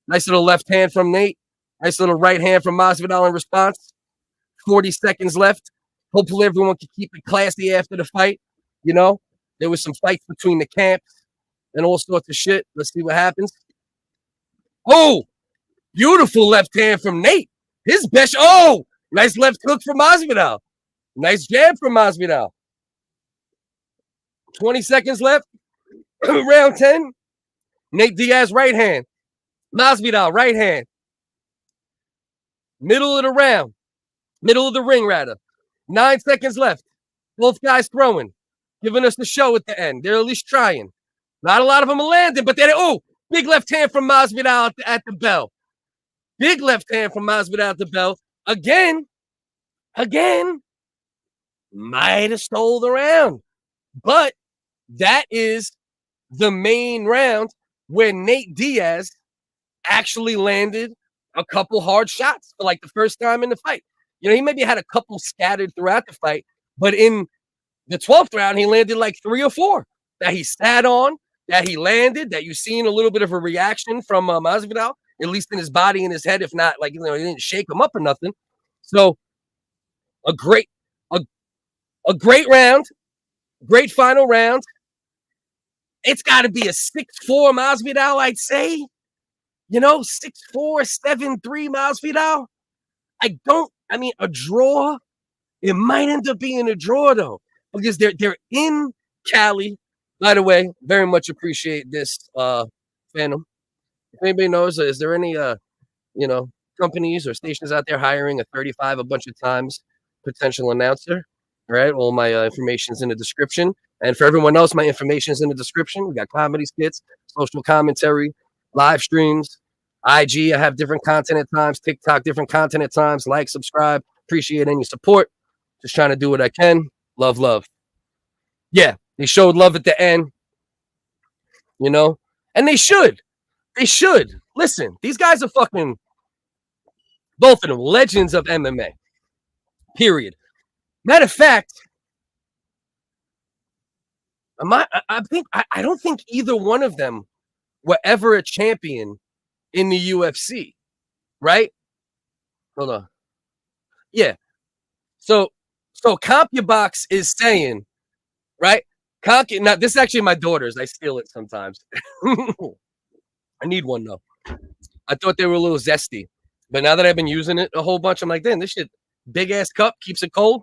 Nice little left hand from Nate. Nice little right hand from Masvidal in response. 40 seconds left. Hopefully everyone can keep it classy after the fight. You know, there was some fights between the camps and all sorts of shit. Let's see what happens. Oh, beautiful left hand from Nate. His best. Oh, nice left hook from Masvidal. Nice jab from Masvidal. 20 seconds left. Round 10. Nate Diaz right hand. Masvidal right hand. Middle of the round. Middle of the ring, rather. 9 seconds left. Both guys throwing. Giving us the show at the end. They're at least trying. Not a lot of them are landing, but they're, oh, big left hand from Masvidal at the bell. Big left hand from Masvidal at the bell. Again, might have stole the round. But that is the main round where Nate Diaz actually landed a couple hard shots for like the first time in the fight. You know, he maybe had a couple scattered throughout the fight, but in the 12th round, he landed like 3 or 4 that he sat on, that he landed, that you've seen a little bit of a reaction from Masvidal, at least in his body and his head, if not, like, you know, he didn't shake him up or nothing. So a great round, great final round. It's got to be a 6-4 Masvidal, I'd say. You know, 6-4, 7-3 Masvidal. I mean, a draw. It might end up being a draw, though, because they're in Cali. By the way, very much appreciate this, Phantom. If anybody knows, is there any, you know, companies or stations out there hiring a 35 a bunch of times potential announcer? All right, all my information's in the description. And for everyone else, my information's in the description. We got comedy skits, social commentary, live streams, IG. I have different content at times, TikTok, different content at times. Like, subscribe. Appreciate any support. Just trying to do what I can. Love. Yeah, they showed love at the end, you know, and they should. Listen, these guys are fucking, both of them, legends of MMA. Period. Matter of fact, I don't think either one of them were ever a champion in the UFC, right? Hold on. Yeah. So CompuBox is saying, right? Now, this is actually my daughter's. I steal it sometimes. I need one, though. I thought they were a little zesty. But now that I've been using it a whole bunch, I'm like, damn, this shit, big-ass cup, keeps it cold.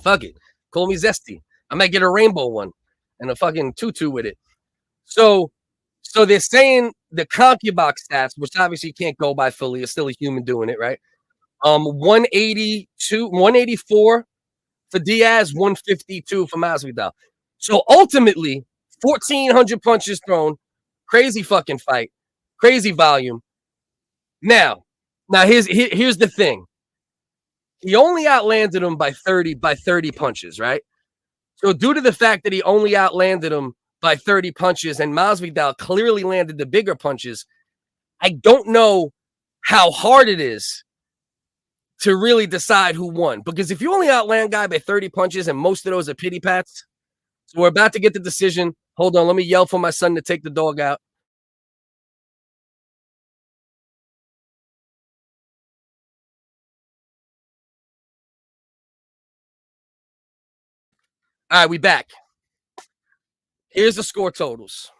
Fuck it. Call me zesty. I might get a rainbow one and a fucking tutu with it. So they're saying the CompuBox stats, which obviously you can't go by fully. It's still a human doing it, right? 184 for Diaz, 152 for Masvidal. So ultimately, 1,400 punches thrown, crazy fucking fight, crazy volume. Now here's the thing. He only outlanded him by 30 punches, right? So due to the fact that he only outlanded him by 30 punches and Masvidal clearly landed the bigger punches, I don't know how hard it is to really decide who won. Because if you only outland a guy by 30 punches and most of those are pity pats, so we're about to get the decision. Hold on, let me yell for my son to take the dog out. All right, we back. Here's the score totals.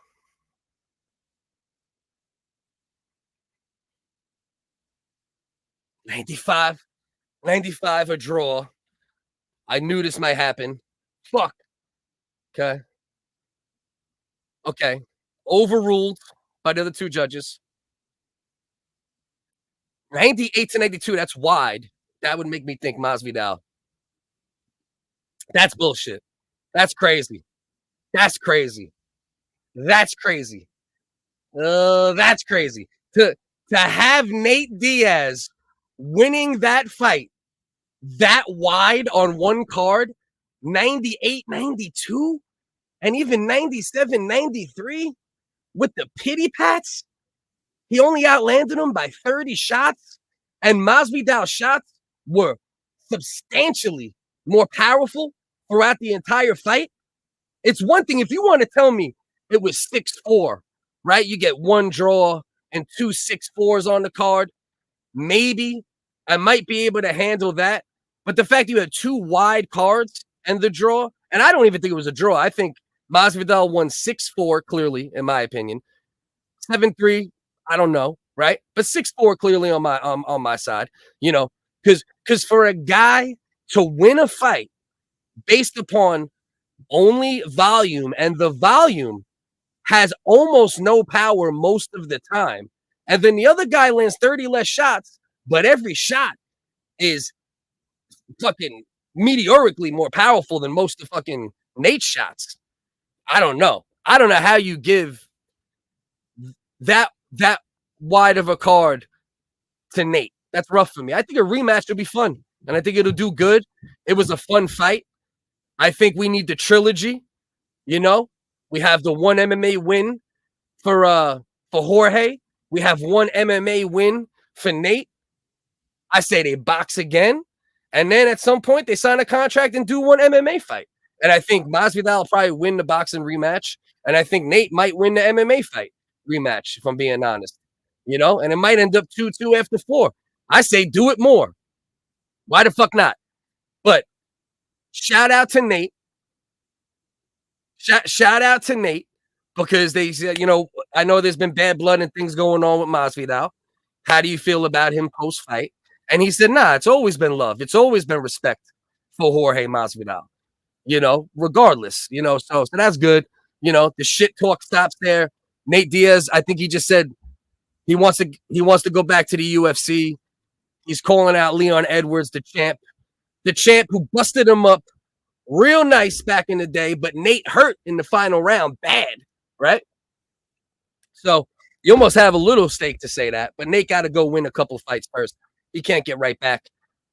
$95 a draw. I knew this might happen. Fuck. Okay. Okay. Overruled by the other two judges. 98-92. That's wide. That would make me think Masvidal. That's bullshit. That's crazy. That's crazy. That's crazy. That's crazy. To have Nate Diaz winning that fight that wide on one card, 98-92, and even 97-93 with the pity pats. He only outlanded him by 30 shots, and Masvidal's shots were substantially more powerful throughout the entire fight. It's one thing if you want to tell me it was 6-4, right? You get one draw and 2 6-4s on the card. Maybe I might be able to handle that. But the fact you had 2 wide cards and the draw, and I don't even think it was a draw. I think Masvidal won 6-4, clearly, in my opinion. 7-3, I don't know, right? But 6-4 clearly on my side, you know, because for a guy to win a fight based upon only volume, and the volume has almost no power most of the time, and then the other guy lands 30 less shots, but every shot is fucking meteorically more powerful than most of fucking Nate's shots. I don't know how you give that wide of a card to Nate. That's rough for me. I think a rematch would be fun, and I think it'll do good. It was a fun fight. I think we need the trilogy. You know, we have the one MMA win for Jorge. We have one MMA win for Nate. I say they box again, and then at some point they sign a contract and do one MMA fight. And I think Masvidal will probably win the boxing rematch, and I think Nate might win the MMA fight rematch, if I'm being honest. You know, and it might end up 2-2 after 4. I say do it more. Why the fuck not? But shout out to Nate. Shout out to Nate, because they said, you know, I know there's been bad blood and things going on with Masvidal. How do you feel about him post-fight? And he said, nah, it's always been love. It's always been respect for Jorge Masvidal, you know, regardless, you know, so that's good. You know, the shit talk stops there. Nate Diaz, I think he just said he wants to go back to the UFC. He's calling out Leon Edwards, the champ who busted him up real nice back in the day, but Nate hurt in the final round bad, right? So you almost have a little stake to say that, but Nate got to go win a couple fights first. He can't get right back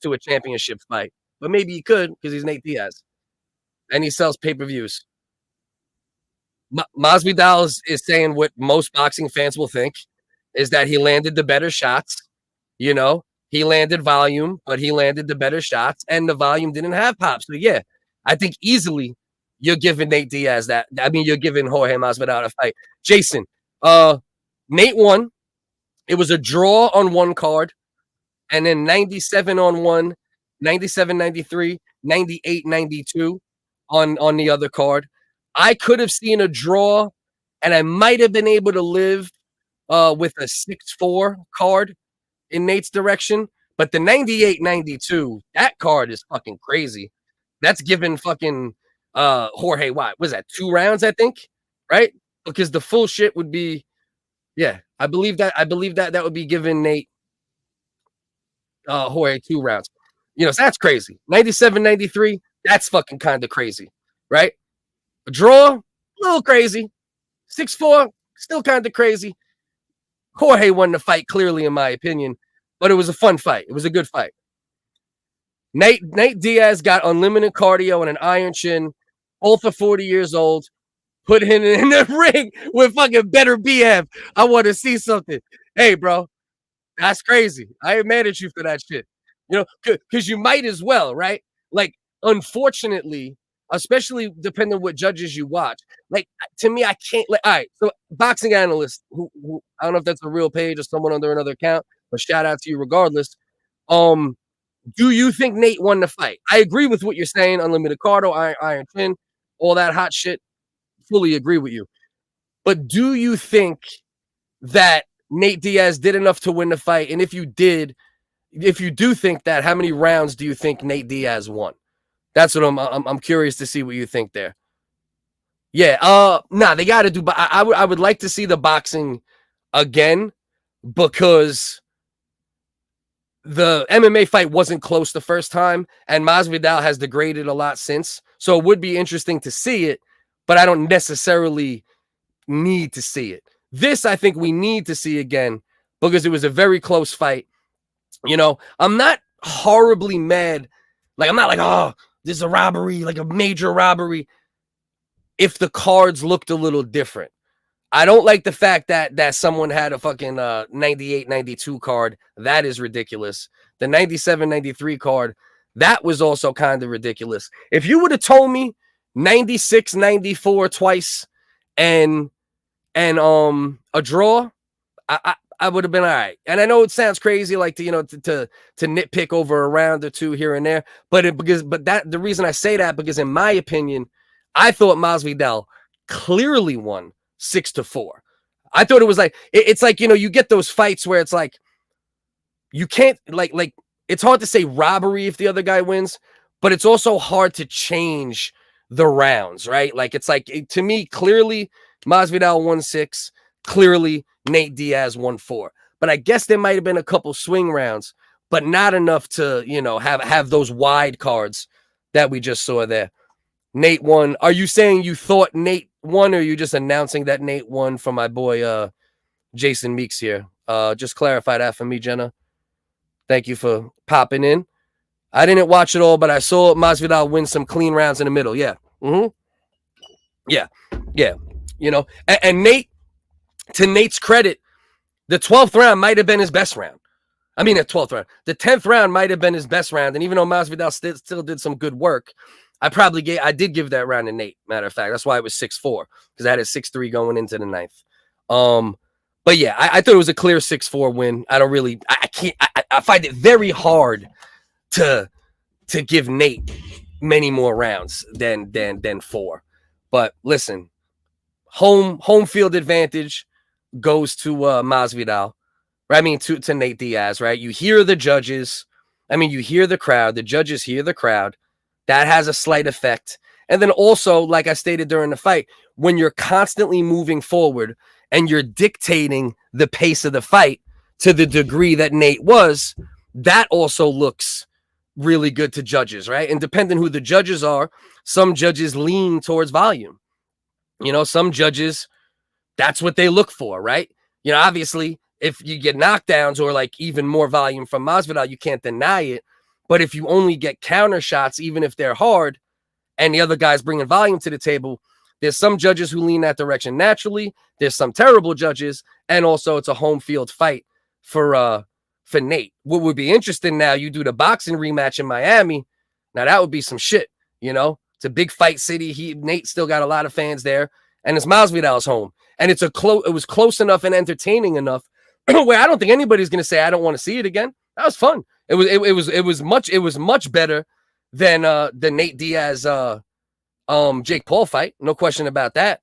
to a championship fight, but maybe he could because he's Nate Diaz and he sells pay-per-views. Masvidal is saying what most boxing fans will think is that he landed the better shots. You know, he landed volume, but he landed the better shots, and the volume didn't have pop. So yeah, I think easily you're giving Nate Diaz that. I mean, you're giving Jorge Masvidal a fight. Jason, Nate won. It was a draw on one card, and then 97 on one, 97-93, 98-92 on the other card. I could have seen a draw, and I might have been able to live with a 6-4 card in Nate's direction. But the 98-92, that card is fucking crazy. That's giving fucking Jorge, what was that, 2 rounds, I think, right? Because the full shit would be, yeah, I believe that would be giving Nate Jorge 2 rounds. You know, so that's crazy. 97-93, that's fucking kind of crazy, right? A draw, a little crazy. 6-4, still kind of crazy. Jorge won the fight clearly, in my opinion, but it was a fun fight. It was a good fight. Nate Diaz got unlimited cardio and an iron chin, both are 40 years old. Put him in the ring with fucking Beterbiev. I want to see something. Hey, bro, that's crazy. I ain't mad at you for that shit. You know, because you might as well, right? Like, unfortunately, especially depending on what judges you watch. Like, to me, I can't. Like, all right, so BoxingAnalyst, who I don't know if that's a real page or someone under another account, but shout out to you regardless. Do you think Nate won the fight? I agree with what you're saying. Unlimited cardio, iron chin. all that hot shit. Fully agree with you. But do you think that Nate Diaz did enough to win the fight? And if you do think that, how many rounds do you think Nate Diaz won? That's what I'm curious to see what you think there. Yeah, they got to do. But I would like to see the boxing again because the MMA fight wasn't close the first time, and Masvidal has degraded a lot since. So it would be interesting to see it, but I don't necessarily need to see it. This, I think we need to see again because it was a very close fight. I'm not horribly mad. Like, I'm not like, oh, this is a robbery, like a major robbery. If the cards looked a little different. I don't like the fact that someone had a fucking 98-92 card. That is ridiculous. The 97-93 card, that was also kind of ridiculous. If you would have told me 96-94 twice and a draw, I would have been all right. And I know it sounds crazy, like to nitpick over a round or two here and there, but the reason I say that because in my opinion, I thought Masvidal clearly won 6-4. I thought it was like it's like you get those fights where it's like you can't like it's hard to say robbery if the other guy wins, but it's also hard to change the rounds, right? Like it's like to me clearly Masvidal won 6, clearly Nate Diaz won 4. But I guess there might have been a couple swing rounds, but not enough to have those wide cards that we just saw there. Nate won. Are you saying you thought Nate won, or are you just announcing that Nate won for my boy Jason Meeks here? Just clarify that for me, Jenna. Thank you for popping in. I didn't watch it all, but I saw Masvidal win some clean rounds in the middle. Yeah. Mm-hmm. Yeah. And Nate, to Nate's credit, the 12th round might have been his best round. I mean, the 12th round. The 10th round might have been his best round. And even though Masvidal still did some good work, I did give that round to Nate, matter of fact. That's why it was 6-4, because I had a 6-3 going into the 9th. But yeah, I thought it was a clear 6-4 win. I don't really, I find it very hard to give Nate many more rounds than 4. But listen, home field advantage goes to Masvidal. Right? I mean, to Nate Diaz, right? You hear the judges. You hear the crowd. The judges hear the crowd. That has a slight effect. And then also, like I stated during the fight, when you're constantly moving forward and you're dictating the pace of the fight to the degree that Nate was, that also looks really good to judges, right? And depending who the judges are, some judges lean towards volume. Some judges, that's what they look for, right? Obviously, if you get knockdowns or like even more volume from Masvidal, you can't deny it. But if you only get counter shots, even if they're hard, and the other guy's bringing volume to the table, there's some judges who lean that direction naturally. There's some terrible judges, and also it's a home field fight for Nate. What would be interesting now, you do the boxing rematch in Miami. Now that would be some shit. It's a big fight city. Nate still got a lot of fans there, and it's Masvidal's home, and it was close enough and entertaining enough where I don't think anybody's gonna say I don't want to see it again. That was fun. It was much better than the Nate Diaz Jake Paul fight. No question about that.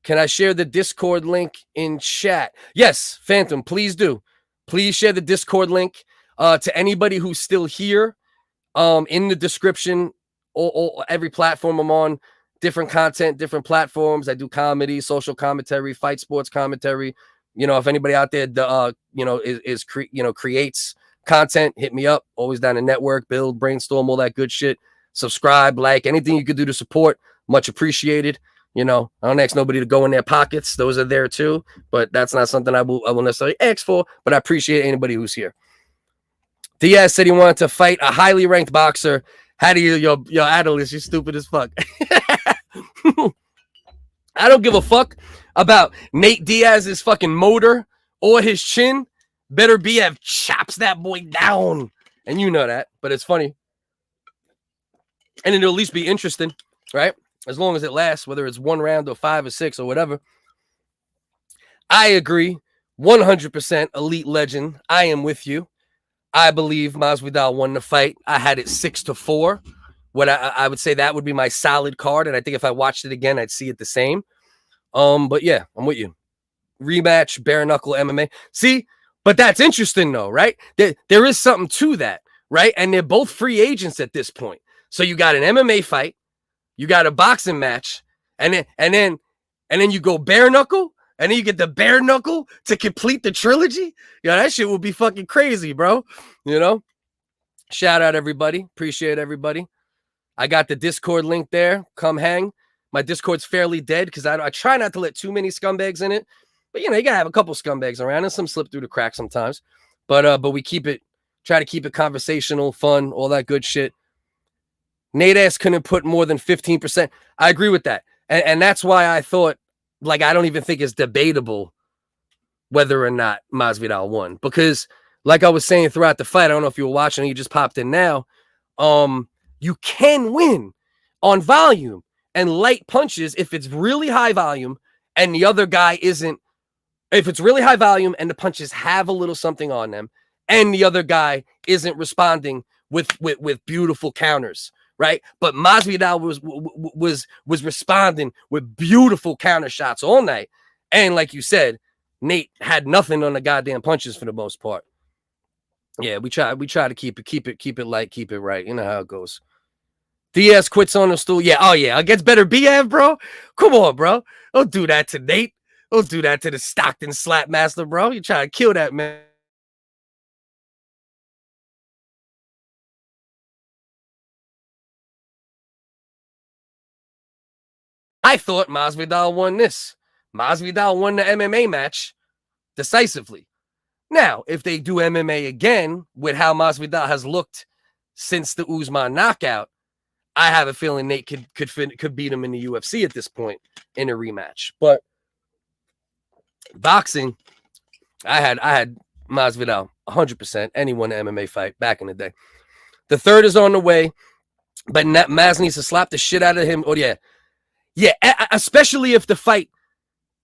Can I share the Discord link in chat? Yes, Phantom, please do. Please share the Discord link to anybody who's still here. In the description, or every platform I'm on, different content, different platforms. I do comedy, social commentary, fight sports commentary. If anybody out there, creates content, hit me up. Always down to network, build, brainstorm, all that good shit. Subscribe, like, anything you could do to support, much appreciated. I don't ask nobody to go in their pockets. Those are there too, but that's not something I will necessarily ask for, but I appreciate anybody who's here. Diaz said he wanted to fight a highly ranked boxer. How do your analyst? You're stupid as fuck. I don't give a fuck about Nate Diaz's fucking motor or his chin. Beterbiev chops that boy down. And you know that, but it's funny. And it'll at least be interesting, right? As long as it lasts, whether it's 1 round or 5 or 6 or whatever. I agree. 100% elite legend. I am with you. I believe Masvidal won the fight. I had it 6-4. what I would say that would be my solid card. And I think if I watched it again, I'd see it the same. But yeah, I'm with you. Rematch, bare knuckle MMA. See, but that's interesting though, right? There is something to that, right? And they're both free agents at this point. So you got an MMA fight, you got a boxing match, and then you go bare knuckle, and then you get the bare knuckle to complete the trilogy. Yeah, that shit would be fucking crazy, bro. You know? Shout out everybody. Appreciate everybody. I got the Discord link there. Come hang. My Discord's fairly dead because I try not to let too many scumbags in it. But, you know, you got to have a couple scumbags around and some slip through the cracks sometimes. But we try to keep it conversational, fun, all that good shit. Nate ass couldn't put more than 15%. I agree with that. And that's why I thought, like, I don't even think it's debatable whether or not Masvidal won. Because, like I was saying throughout the fight, I don't know if you were watching, you just popped in now. You can win on volume and light punches if it's really high volume and the other guy isn't. If it's really high volume and the punches have a little something on them and the other guy isn't responding with beautiful counters, right? But Masvidal was responding with beautiful counter shots all night. And like you said, Nate had nothing on the goddamn punches for the most part. Yeah, we try to keep it light, keep it right. You know how it goes. Diaz quits on the stool. Yeah, oh yeah, against Beterbiev, bro. Come on, bro. Don't do that to Nate. Don't do that to the Stockton slap master, bro. You trying to kill that man. I thought Masvidal won this. Masvidal won the MMA match decisively. Now, if they do MMA again with how Masvidal has looked since the Usman knockout, I have a feeling Nate could beat him in the UFC at this point in a rematch. But boxing, I had Masvidal 100%. Any won the MMA fight back in the day. The third is on the way, but Maz needs to slap the shit out of him. Oh yeah, especially if the fight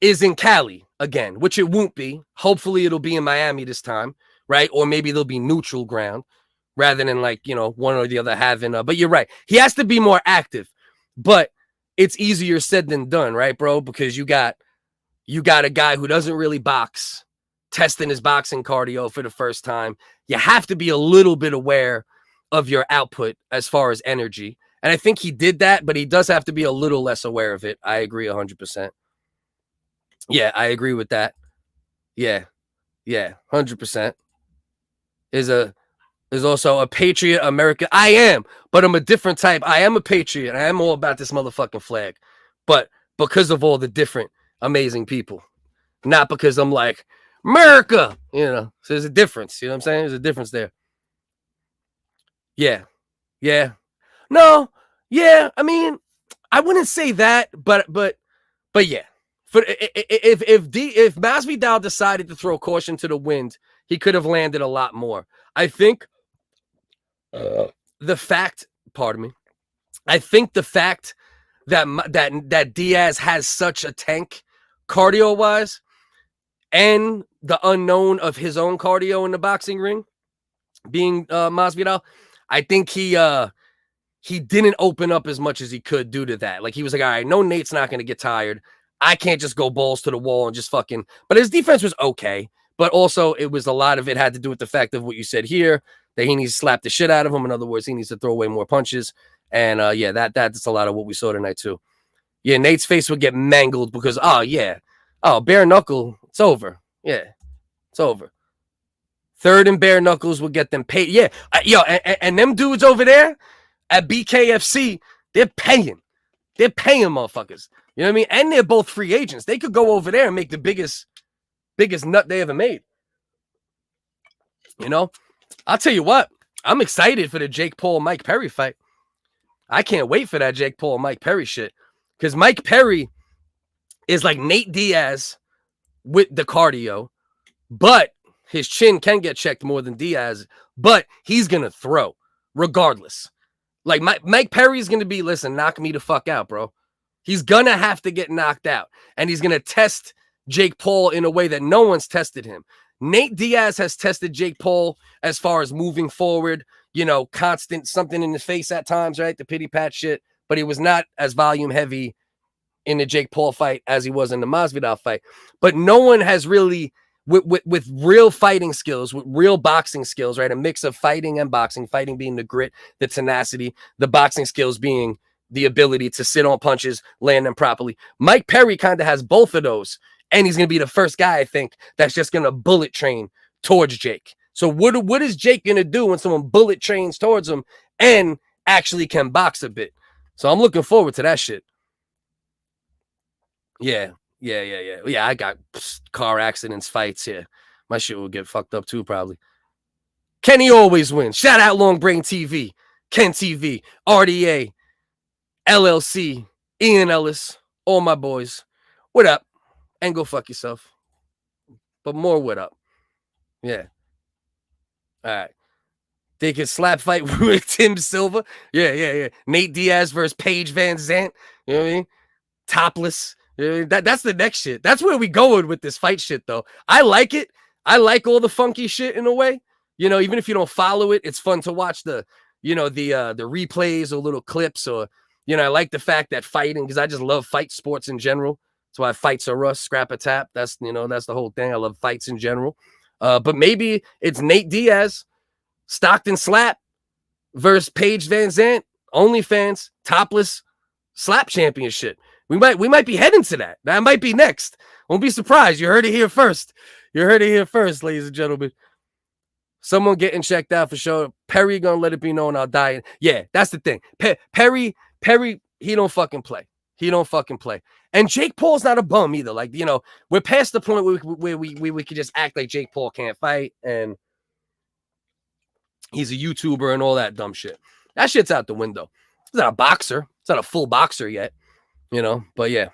is in Cali again, which it won't be. Hopefully, it'll be in Miami this time, right? Or maybe there'll be neutral ground rather than like, you know, one or the other having. But you're right. He has to be more active, but it's easier said than done, right, bro? Because you got a guy who doesn't really box, testing his boxing cardio for the first time. You have to be a little bit aware of your output as far as energy. And I think he did that, but he does have to be a little less aware of it. I agree 100%. Yeah, I agree with that. Yeah, 100%. Is also a patriot America. I am, but I'm a different type. I am a patriot. I am all about this motherfucking flag. But because of all the different amazing people, not because I'm like, America, you know. So there's a difference. You know what I'm saying? There's a difference there. Yeah. No, yeah. I mean, I wouldn't say that, but yeah. For if Masvidal decided to throw caution to the wind, he could have landed a lot more. I think the fact that Diaz has such a tank cardio wise, and the unknown of his own cardio in the boxing ring, being Masvidal, I think he didn't open up as much as he could due to that. Like he was like, all right, no, Nate's not going to get tired. I can't just go balls to the wall and just fucking. But his defense was okay. But also, it was a lot of it had to do with the fact of what you said here, that he needs to slap the shit out of him. In other words, he needs to throw away more punches. And yeah, that's a lot of what we saw tonight too. Yeah, Nate's face would get mangled because bare knuckle, it's over. Yeah, it's over. Third and bare knuckles will get them paid. Yeah, and them dudes over there at BKFC, they're paying motherfuckers. You know what I mean? And they're both free agents. They could go over there and make the biggest nut they ever made. You know, I'll tell you what, I'm excited for the Jake Paul Mike Perry fight. I can't wait for that Jake Paul Mike Perry shit, because Mike Perry is like Nate Diaz with the cardio, but his chin can get checked more than Diaz, but he's gonna throw regardless. Like Mike Perry's gonna be, listen, knock me the fuck out, bro. He's gonna have to get knocked out, and he's gonna test Jake Paul in a way that no one's tested him. Nate Diaz has tested Jake Paul as far as moving forward, constant something in his face at times, right? The pity pat shit, but he was not as volume heavy in the Jake Paul fight as he was in the Masvidal fight. But no one has really, with real fighting skills, with real boxing skills, right? A mix of fighting and boxing, fighting being the grit, the tenacity, the boxing skills being the ability to sit on punches, land them properly. Mike Perry kind of has both of those. And he's going to be the first guy, I think, that's just going to bullet train towards Jake. So what is Jake going to do when someone bullet trains towards him and actually can box a bit? So I'm looking forward to that shit. Yeah. Yeah, I got car accidents, fights here. My shit will get fucked up too, probably. Kenny always wins. Shout out Long Brain TV, Ken TV, RDA, LLC, Ian Ellis, all my boys. What up? And go fuck yourself. But more what up. Yeah. All right. They could slap fight with Tim Silva. Yeah. Nate Diaz versus Paige VanZant. You know what I mean? Topless. That's the next shit. That's where we going with this fight shit, though. I like it. I like all the funky shit in a way. Even if you don't follow it, it's fun to watch the replays or little clips, or I like the fact that fighting, because I just love fight sports in general. That's why fights are us, scrap a tap. That's that's the whole thing. I love fights in general. But maybe it's Nate Diaz, Stockton Slap versus Paige VanZant, OnlyFans, Topless Slap Championship. We might be heading to that. That might be next. Won't be surprised. You heard it here first. Ladies and gentlemen. Someone getting checked out for sure. Perry gonna let it be known I'll die. Yeah, that's the thing. Perry, he don't fucking play. And Jake Paul's not a bum either. Like, we're past the point where we could just act like Jake Paul can't fight and he's a YouTuber and all that dumb shit. That shit's out the window. He's not a boxer. He's not a full boxer yet. But yeah.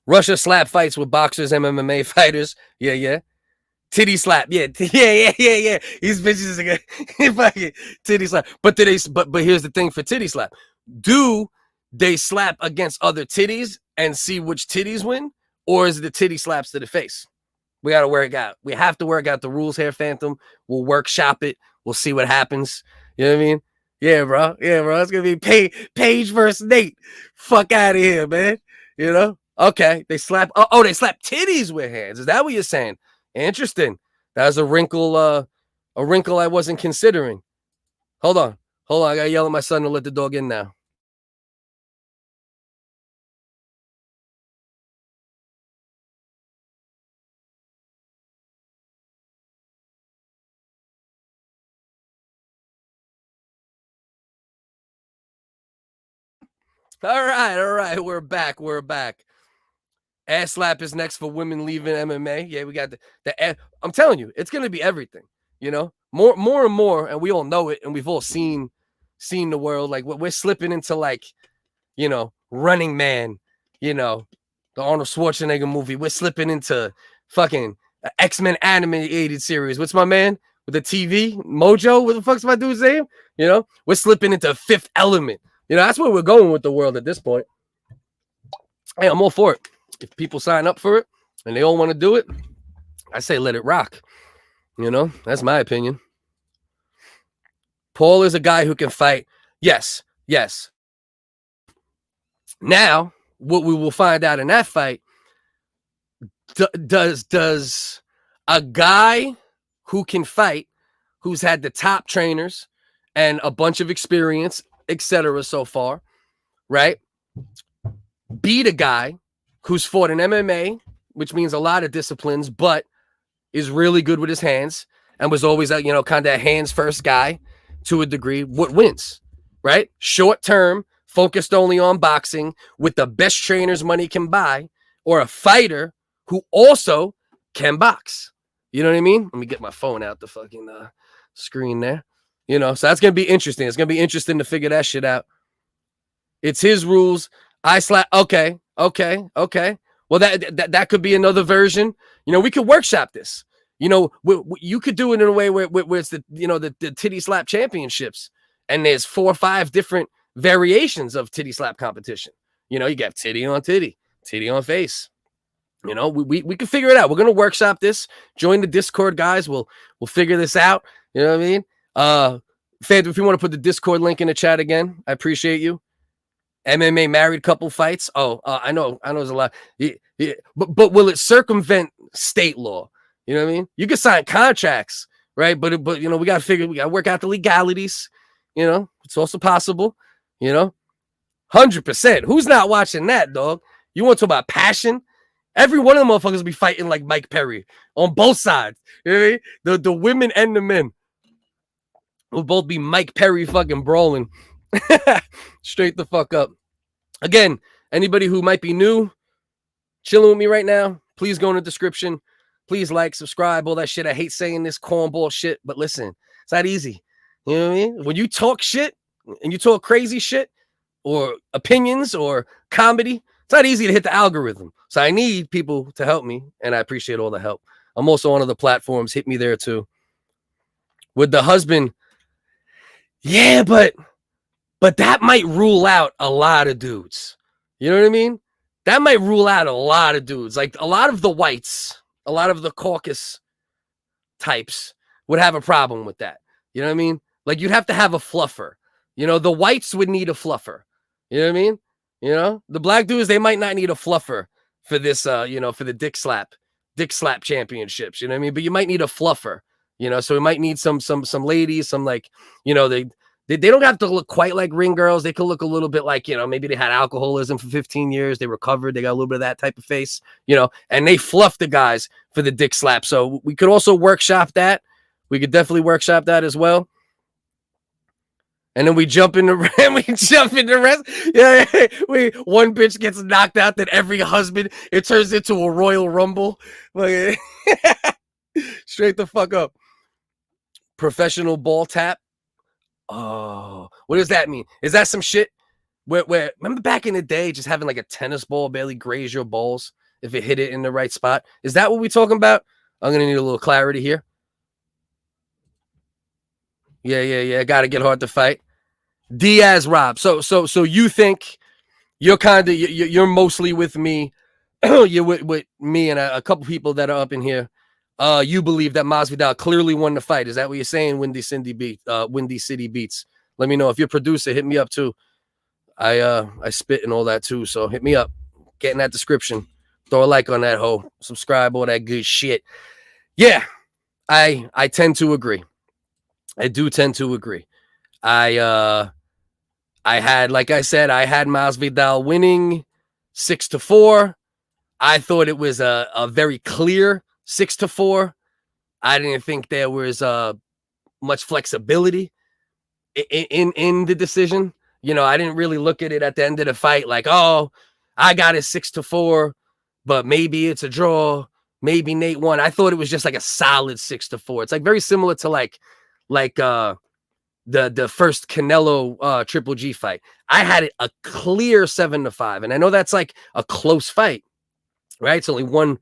Russia slap fights with boxers, MMA fighters. Yeah. Titty slap. Yeah. These bitches are good. Titty slap. But here's the thing for titty slap. Do they slap against other titties and see which titties win? Or is it the titty slaps to the face? We got to work out. We have to work out the rules here, Phantom. We'll workshop it. We'll see what happens. You know what I mean? Yeah, bro. It's going to be Paige versus Nate. Fuck out of here, man. Okay. They slap. Oh, they slap titties with hands. Is that what you're saying? Interesting. That was a wrinkle I wasn't considering. Hold on. I got to yell at my son to let the dog in now. All right. We're back. Ass slap is next for women leaving MMA. Yeah, we got the I'm telling you, it's going to be everything, more and more. And we all know it. And we've all seen the world. Like we're slipping into Running Man, the Arnold Schwarzenegger movie. We're slipping into fucking X-Men animated series. What's my man with the TV? Mojo? What the fuck's my dude's name? We're slipping into Fifth Element. That's where we're going with the world at this point. Hey, I'm all for it. If people sign up for it and they all want to do it, I say let it rock. That's my opinion. Paul is a guy who can fight. Yes. Now, what we will find out in that fight, does a guy who can fight, who's had the top trainers and a bunch of experience, etc. so far, right? Beat a guy who's fought in MMA, which means a lot of disciplines, but is really good with his hands and was always a, kind of a hands first guy to a degree. What wins, right? Short term, focused only on boxing with the best trainers money can buy, or a fighter who also can box. You know what I mean? Let me get my phone out the fucking screen there. So that's going to be interesting. It's going to be interesting to figure that shit out. It's his rules. I slap. Okay. Well, that could be another version. We could workshop this. You could do it in a way where it's the titty slap championships, and there's 4 or 5 different variations of titty slap competition. You got titty on titty, titty on face. We can figure it out. We're gonna workshop this. Join the Discord, guys. We'll figure this out. You know what I mean? Fan, if you want to put the Discord link in the chat again, I appreciate you. MMA married couple fights. Oh, I know there's a lot. Yeah, but will it circumvent state law? You know what I mean? You can sign contracts, right? But we got to work out the legalities. It's also possible. 100%. Who's not watching that, dog? You want to talk about passion? Every one of the motherfuckers will be fighting like Mike Perry on both sides. You know what I mean? The women and the men will both be Mike Perry fucking brawling. Straight the fuck up. Again, anybody who might be new, chilling with me right now, please go in the description. Please like, subscribe, all that shit. I hate saying this cornball shit, but listen, it's not easy. You know what I mean? When you talk shit and you talk crazy shit or opinions or comedy, it's not easy to hit the algorithm. So I need people to help me, and I appreciate all the help. I'm also on other platforms. Hit me there too. With the husband, yeah, but that might rule out a lot of dudes. You know what I mean? That might rule out a lot of dudes. Like a lot of the whites, a lot of the caucus types would have a problem with that. You know what I mean? Like you'd have to have a fluffer. The whites would need a fluffer. You know what I mean? The black dudes, they might not need a fluffer for this, for the dick slap championships. You know what I mean? But you might need a fluffer. So we might need some ladies, some like, they don't have to look quite like ring girls. They could look a little bit like, maybe they had alcoholism for 15 years. They recovered. They got a little bit of that type of face, and they fluff the guys for the dick slap. So we could also workshop that. We could definitely workshop that as well. And then we jump in the rest. Yeah, one bitch gets knocked out, then every husband, it turns into a Royal Rumble. Like, straight the fuck up. Professional ball tap. Oh, what does that mean? Is that some shit where remember back in the day, just having like a tennis ball barely graze your balls if it hit it in the right spot? Is that what we're talking about? I'm gonna need a little clarity here. Yeah. Gotta get hard to fight. Diaz, Rob. So you think you're mostly with me. You're with me and a couple people that are up in here. You believe that Masvidal clearly won the fight. Is that what you're saying? Windy City Beats. Let me know. If you're a producer, hit me up too. I spit and all that too. So hit me up. Get in that description. Throw a like on that hoe. Subscribe, all that good shit. Yeah, I tend to agree. I do tend to agree. I had, like I said, I had Masvidal winning 6-4. I thought it was a very clear 6-4. I didn't think there was much flexibility in the decision. I didn't really look at it at the end of the fight like, oh, I got it 6-4, but maybe it's a draw. Maybe Nate won. I thought it was just like a solid 6-4. It's like very similar to like the first Canelo Triple G fight. I had it a clear 7-5, and I know that's like a close fight, right? It's only one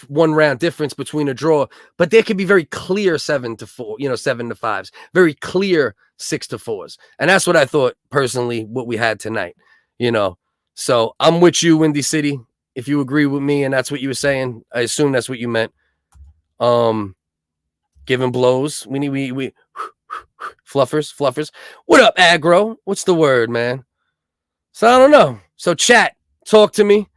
round difference between a draw, but there could be very clear 7-4, 7-5s, very clear 6-4s, and that's what I thought personally. What we had tonight, So I'm with you, Windy City. If you agree with me and that's what you were saying, I assume that's what you meant. Giving blows. We fluffers. What up, aggro? What's the word, man? So I don't know. So chat, talk to me.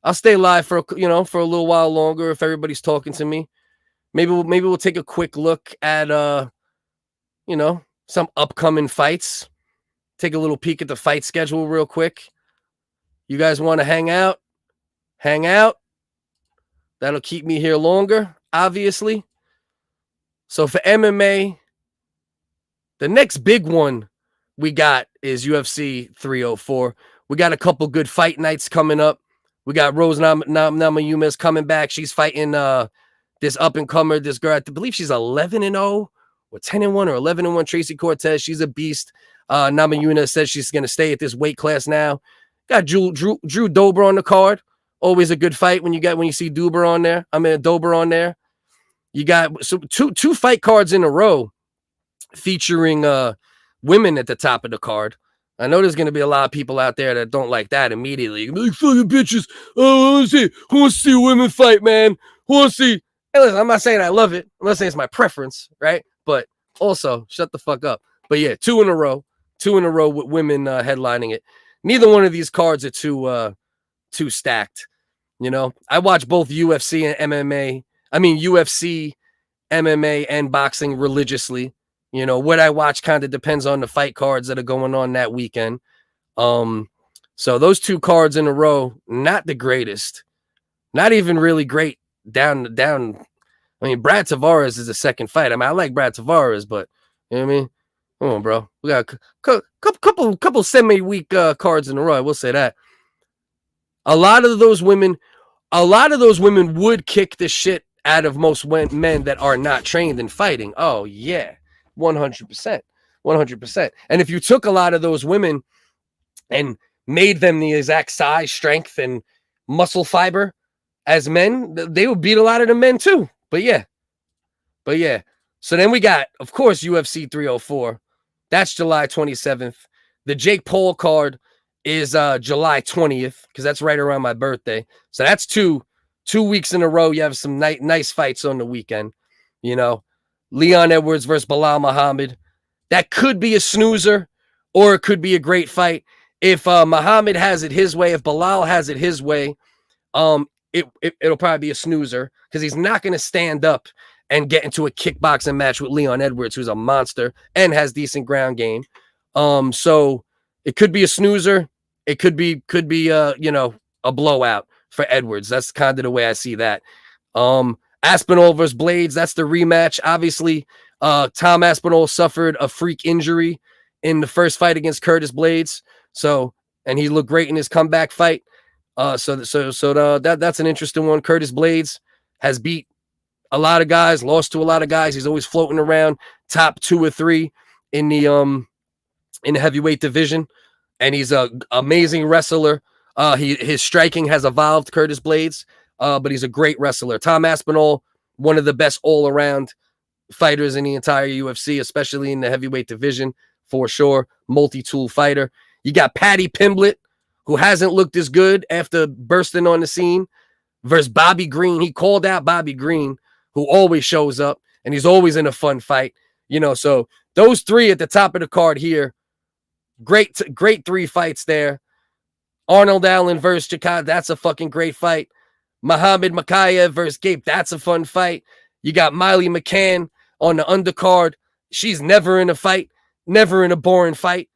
I'll stay live for a little while longer if everybody's talking to me. Maybe we'll take a quick look at some upcoming fights. Take a little peek at the fight schedule real quick. You guys want to hang out? Hang out. That'll keep me here longer, obviously. So for MMA, the next big one we got is UFC 304. We got a couple good fight nights coming up. We got Rose Namajunas coming back. She's fighting this up-and-comer, this girl. I believe she's 11-0 or 10-1 or 11-1, Tracy Cortez. She's a beast. Namajunas says she's going to stay at this weight class now. Got Drew Dober on the card. Always a good fight when you see Dober on there. Dober on there. You got two fight cards in a row featuring women at the top of the card. I know there's going to be a lot of people out there that don't like that immediately. You're like, fucking bitches. Oh, who wants to see women fight, man? Who wants to see? Hey, listen, I'm not saying I love it. I'm not saying it's my preference, right? But also, shut the fuck up. But yeah, two in a row with women headlining it. Neither one of these cards are too stacked. You know, I watch both UFC and MMA. I mean, UFC, MMA, and boxing religiously. You know, what I watch kind of depends on the fight cards that are going on that weekend. So those two cards in a row, not the greatest. Not even really great down. I mean, Brad Tavares is a second fight. I mean, I like Brad Tavares, but you know what I mean? Come on, bro. We got a couple semi-weak cards in a row. I will say that. A lot of those women would kick the shit out of most men that are not trained in fighting. Oh, yeah. 100%. 100%. And if you took a lot of those women and made them the exact size, strength, and muscle fiber as men, they would beat a lot of the men too. But yeah. So then we got, of course, UFC 304. That's July 27th. The Jake Paul card is July 20th, because that's right around my birthday. So that's two weeks in a row. You have some nice fights on the weekend. You know, Leon Edwards versus Bilal Muhammad. That could be a snoozer, or it could be a great fight. If Muhammad has it his way, if Bilal has it his way, it'll probably be a snoozer, because he's not going to stand up and get into a kickboxing match with Leon Edwards, who's a monster and has decent ground game. So it could be a snoozer. It could be a blowout for Edwards. That's kind of the way I see that. Aspinall versus Blades, that's the rematch. Obviously, Tom Aspinall suffered a freak injury in the first fight against Curtis Blades. So, and he looked great in his comeback fight. That's an interesting one. Curtis Blades has beat a lot of guys, lost to a lot of guys. He's always floating around top 2 or 3 in the heavyweight division, and he's an amazing wrestler. His striking has evolved, Curtis Blades, but he's a great wrestler. Tom Aspinall, one of the best all-around fighters in the entire UFC, especially in the heavyweight division, for sure. Multi-tool fighter. You got Paddy Pimblett, who hasn't looked as good after bursting on the scene, versus Bobby Green. He called out Bobby Green, who always shows up, and he's always in a fun fight. You know, so those 3 at the top of the card here, great 3 fights there. Arnold Allen versus Jakad, that's a fucking great fight. Muhammad Makayev versus Gabe, that's a fun fight. You got Miley McCann on the undercard. She's never in a fight, never in a boring fight.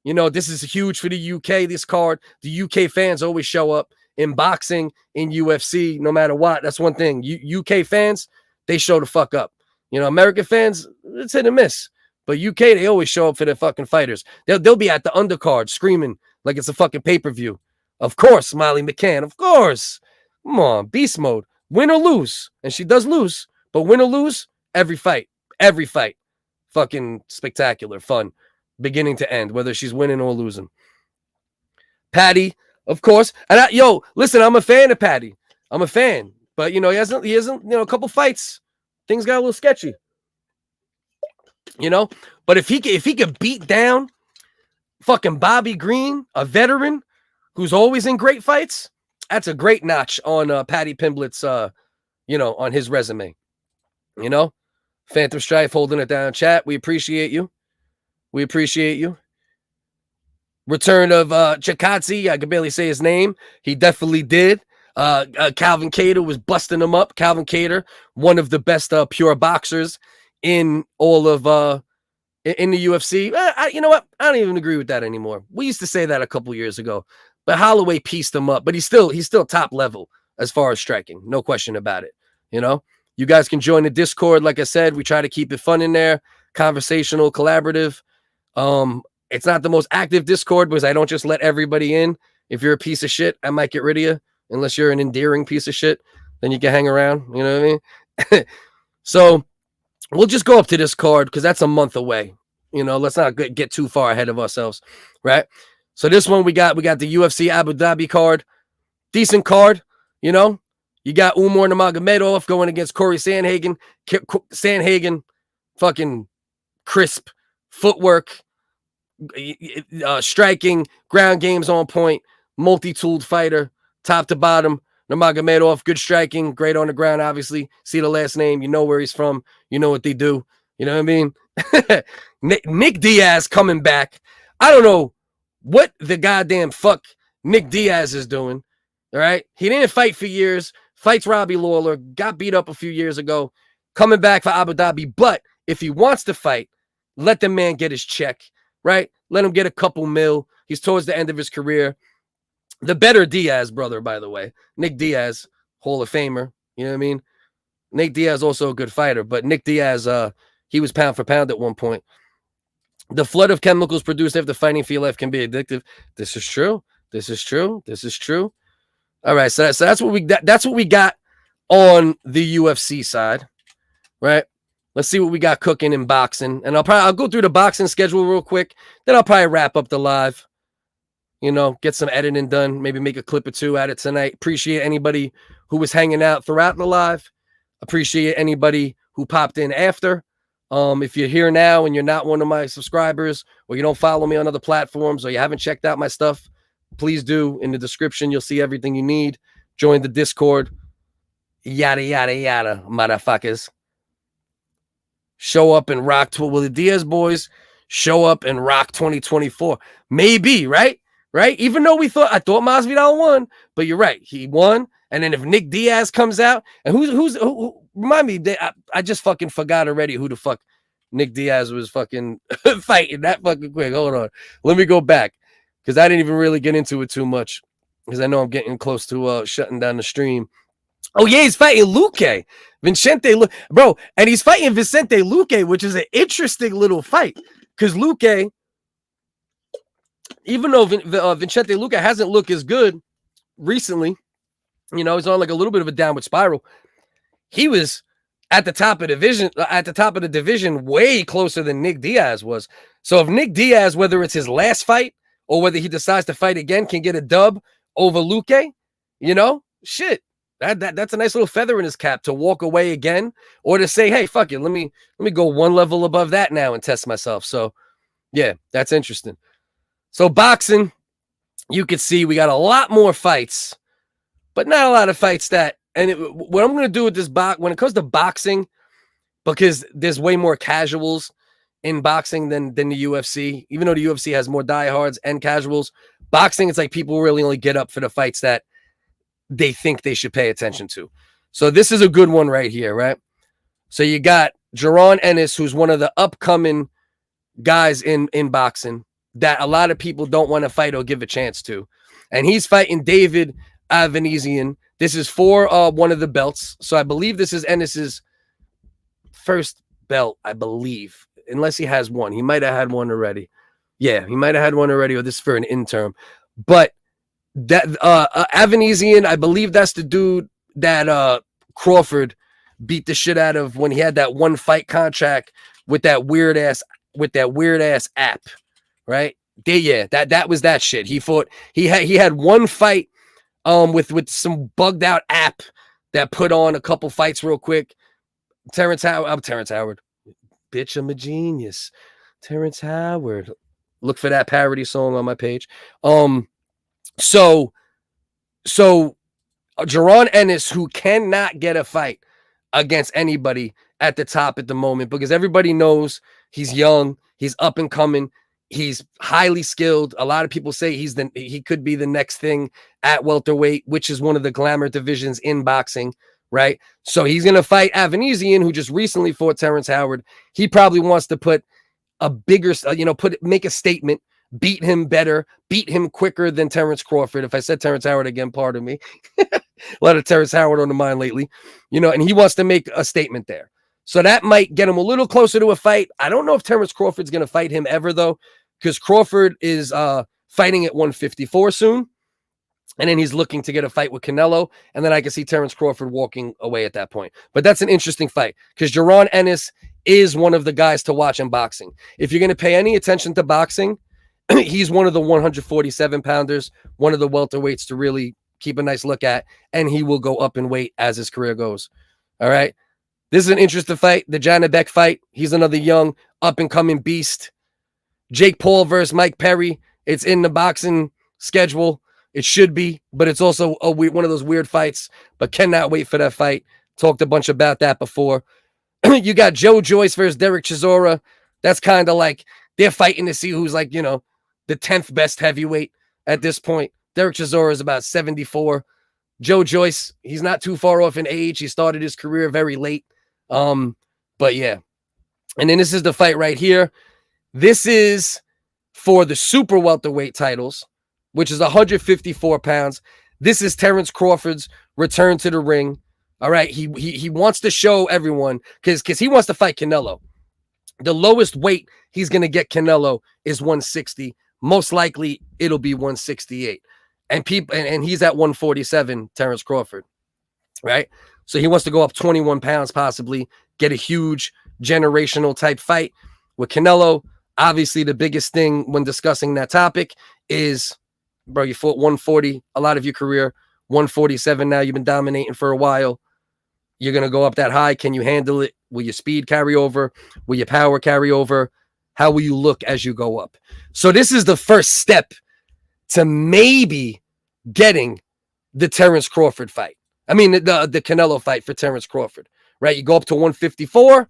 You know, this is huge for the UK, this card. The UK fans always show up in boxing, in UFC, no matter what. That's one thing. UK fans, they show the fuck up. You know, American fans, it's hit and miss. But UK, they always show up for their fucking fighters. They'll be at the undercard screaming like it's a fucking pay-per-view. Of course, Miley McCann, of course. Come on, beast mode. Win or lose. And she does lose. But win or lose, every fight. Every fight. Fucking spectacular, fun. Beginning to end, whether she's winning or losing. Paddy, of course. And listen, I'm a fan of Paddy. I'm a fan. But, he hasn't, a couple fights. Things got a little sketchy. But if he could beat down fucking Bobby Green, a veteran who's always in great fights, that's a great notch on Paddy Pimblett's, on his resume. Phantom Strife holding it down, chat. We appreciate you. Return of Chikadze. I can barely say his name. He definitely did. Calvin Kattar was busting him up. Calvin Kattar, one of the best pure boxers in all of in the UFC. You know what? I don't even agree with that anymore. We used to say that a couple years ago, but Holloway pieced him up. But he's still top level as far as striking. No question about it. You guys can join the Discord. Like I said, we try to keep it fun in there, conversational, collaborative. It's not the most active Discord because I don't just let everybody in. If you're a piece of shit, I might get rid of you. Unless you're an endearing piece of shit, then you can hang around. You know what I mean? So we'll just go up to this card because that's a month away. Let's not get too far ahead of ourselves, right? So this one we got the UFC Abu Dhabi card, decent card. You got Umar Nurmagomedov going against Corey Sandhagen. Sandhagen, fucking crisp footwork, striking, ground game's on point, multi-tooled fighter, top to bottom. Nurmagomedov, good striking, great on the ground, obviously. See the last name, you know where he's from, you know what they do. You know what I mean? Nick Diaz coming back. I don't know what the goddamn fuck Nick Diaz is doing. All right. He didn't fight for years. Fights Robbie Lawler. Got beat up a few years ago. Coming back for Abu Dhabi. But if he wants to fight, let the man get his check. Right? Let him get a couple mil. He's towards the end of his career. The better Diaz brother, by the way. Nick Diaz, Hall of Famer. You know what I mean? Nate Diaz also a good fighter, but Nick Diaz, he was pound for pound at one point. The flood of chemicals produced after fighting for your life can be addictive. This is true. This is true. This is true. All right, so that's what we got on the UFC side, right? Let's see what we got cooking in boxing, and I'll go through the boxing schedule real quick. Then I'll probably wrap up the live. You know, get some editing done. Maybe make a clip or two at it tonight. Appreciate anybody who was hanging out throughout the live. Appreciate anybody who popped in after. If you're here now and you're not one of my subscribers, or you don't follow me on other platforms, or you haven't checked out my stuff, please do. In the description, you'll see everything you need. Join the Discord. Yada, yada, yada, motherfuckers. Show up and rock. Will the Diaz boys show up and rock 2024? Maybe, right? Right? Even though I thought Masvidal won, but you're right. He won. And then if Nick Diaz comes out, and who remind me, I just fucking forgot already who the fuck Nick Diaz was fucking fighting that fucking quick. Hold on. Let me go back, because I didn't even really get into it too much, because I know I'm getting close to shutting down the stream. Oh, yeah, he's fighting Luque. Bro, and he's fighting Vicente Luque, which is an interesting little fight, because Luque, even though Vicente Luque hasn't looked as good recently, you know, he's on like a little bit of a downward spiral. He was at the top of the division, way closer than Nick Diaz was. So if Nick Diaz, whether it's his last fight or whether he decides to fight again, can get a dub over Luque, you know, shit, that's a nice little feather in his cap to walk away again, or to say, hey, fuck it, let me go one level above that now and test myself. So yeah, that's interesting. So boxing, you could see we got a lot more fights, but not a lot of fights what I'm going to do with this when it comes to boxing, because there's way more casuals in boxing than the UFC, even though the UFC has more diehards and casuals. Boxing, it's like people really only get up for the fights that they think they should pay attention to. So this is a good one right here, right? So you got Jaron Ennis, who's one of the upcoming guys in boxing that a lot of people don't want to fight or give a chance to. And he's fighting David Avanesian. This is for one of the belts. So I believe this is Ennis's first belt, I believe. Unless he has one. He might have had one already. Yeah, he might have had one already, or this is for an interim. But that Avanesian, I believe that's the dude that Crawford beat the shit out of when he had that one fight contract with that weird ass app. Right? That was that shit. He had one fight with some bugged out app that put on a couple fights real quick. Terrence Howard. Bitch, I'm a genius. Terrence Howard. Look for that parody song on my page. So Jaron Ennis, who cannot get a fight against anybody at the top at the moment, because everybody knows he's young, he's up and coming, he's highly skilled. A lot of people say he could be the next thing at welterweight, which is one of the glamour divisions in boxing, right? So he's going to fight Avanesian, who just recently fought Terrence Howard. He probably wants to put a bigger, make a statement, beat him better, beat him quicker than Terrence Crawford. If I said Terrence Howard again, pardon me. A lot of Terrence Howard on the mind lately, and he wants to make a statement there. So that might get him a little closer to a fight. I don't know if Terrence Crawford's going to fight him ever, though, because Crawford is fighting at 154 soon. And then he's looking to get a fight with Canelo. And then I can see Terrence Crawford walking away at that point. But that's an interesting fight, because Jaron Ennis is one of the guys to watch in boxing. If you're going to pay any attention to boxing, he's one of the 147-pounders, one of the welterweights to really keep a nice look at. And he will go up in weight as his career goes. All right. This is an interesting fight. The Janabek fight. He's another young, up-and-coming beast. Jake Paul versus Mike Perry. It's in the boxing schedule. It should be, but it's also one of those weird fights. But cannot wait for that fight. Talked a bunch about that before. You got Joe Joyce versus Derek Chisora. That's kind of like they're fighting to see who's like, the 10th best heavyweight at this point. Derek Chisora is about 74. Joe Joyce, he's not too far off in age. He started his career very late. But yeah. And then this is the fight right here. This is for the super welterweight titles, which is 154 pounds. This is Terrence Crawford's return to the ring. All right. He wants to show everyone because he wants to fight Canelo. The lowest weight he's going to get Canelo is 160. Most likely it'll be 168. And he's at 147, Terrence Crawford. Right? So he wants to go up 21 pounds possibly, get a huge generational type fight with Canelo. Obviously, the biggest thing when discussing that topic is, bro, you fought 140 a lot of your career, 147 now. You've been dominating for a while. You're going to go up that high. Can you handle it? Will your speed carry over? Will your power carry over? How will you look as you go up? So this is the first step to maybe getting the Terrence Crawford fight. I mean, the Canelo fight for Terrence Crawford, right? You go up to 154.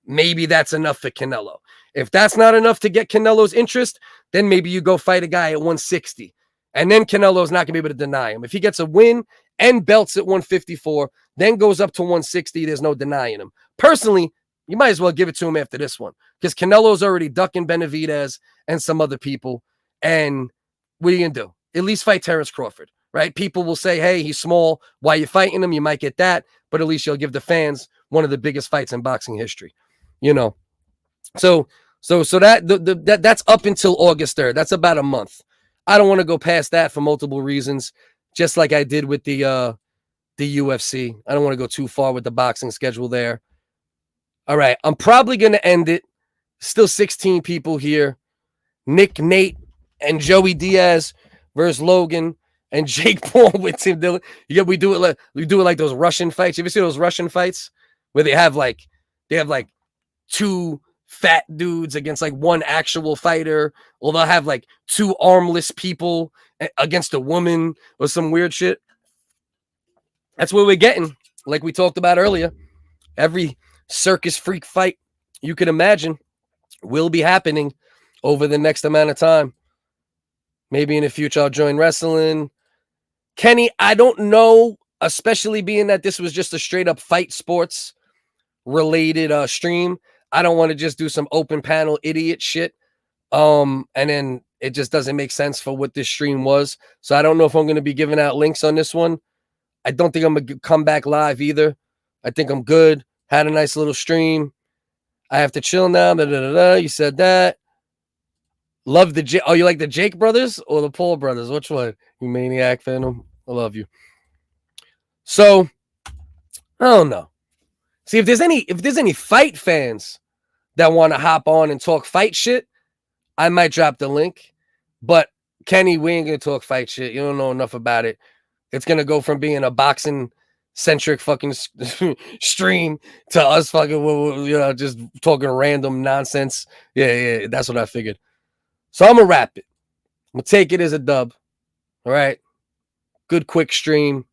Maybe that's enough for Canelo. If that's not enough to get Canelo's interest, then maybe you go fight a guy at 160. And then Canelo's not going to be able to deny him. If he gets a win and belts at 154, then goes up to 160, there's no denying him. Personally, you might as well give it to him after this one because Canelo's already ducking Benavidez and some other people. And what are you going to do? At least fight Terrence Crawford, right? People will say, hey, he's small. Why are you fighting him? You might get that. But at least you'll give the fans one of the biggest fights in boxing history, So that's up until August 3rd. That's about a month. I don't want to go past that for multiple reasons, just like I did with the UFC. I don't want to go too far with the boxing schedule there. All right, I'm probably going to end it. Still 16 people here. Nick, Nate, and Joey Diaz versus Logan and Jake Paul with Tim Dillon. Yeah, we do it like those Russian fights. You ever see those Russian fights where they have like two fat dudes against like one actual fighter, or they'll have like two armless people against a woman or some weird shit? That's what we're getting. Like we talked about earlier, every circus freak fight you could imagine will be happening over the next amount of time. Maybe in the future I'll join wrestling. Kenny, I don't know, especially being that this was just a straight up fight sports related stream. I don't want to just do some open panel idiot shit. And then it just doesn't make sense for what this stream was. So I don't know if I'm going to be giving out links on this one. I don't think I'm going to come back live either. I think I'm good. Had a nice little stream. I have to chill now. You said that. Love the Jake. Oh, you like the Jake brothers or the Paul brothers? Which one? You maniac Phantom. I love you. So, I don't know. See, if there's any fight fans that want to hop on and talk fight shit, I might drop the link. But Kenny, we ain't gonna talk fight shit. You don't know enough about it. It's gonna go from being a boxing centric fucking stream to us fucking, just talking random nonsense. Yeah, that's what I figured. So I'm gonna wrap it. I'm gonna take it as a dub. All right. Good quick stream.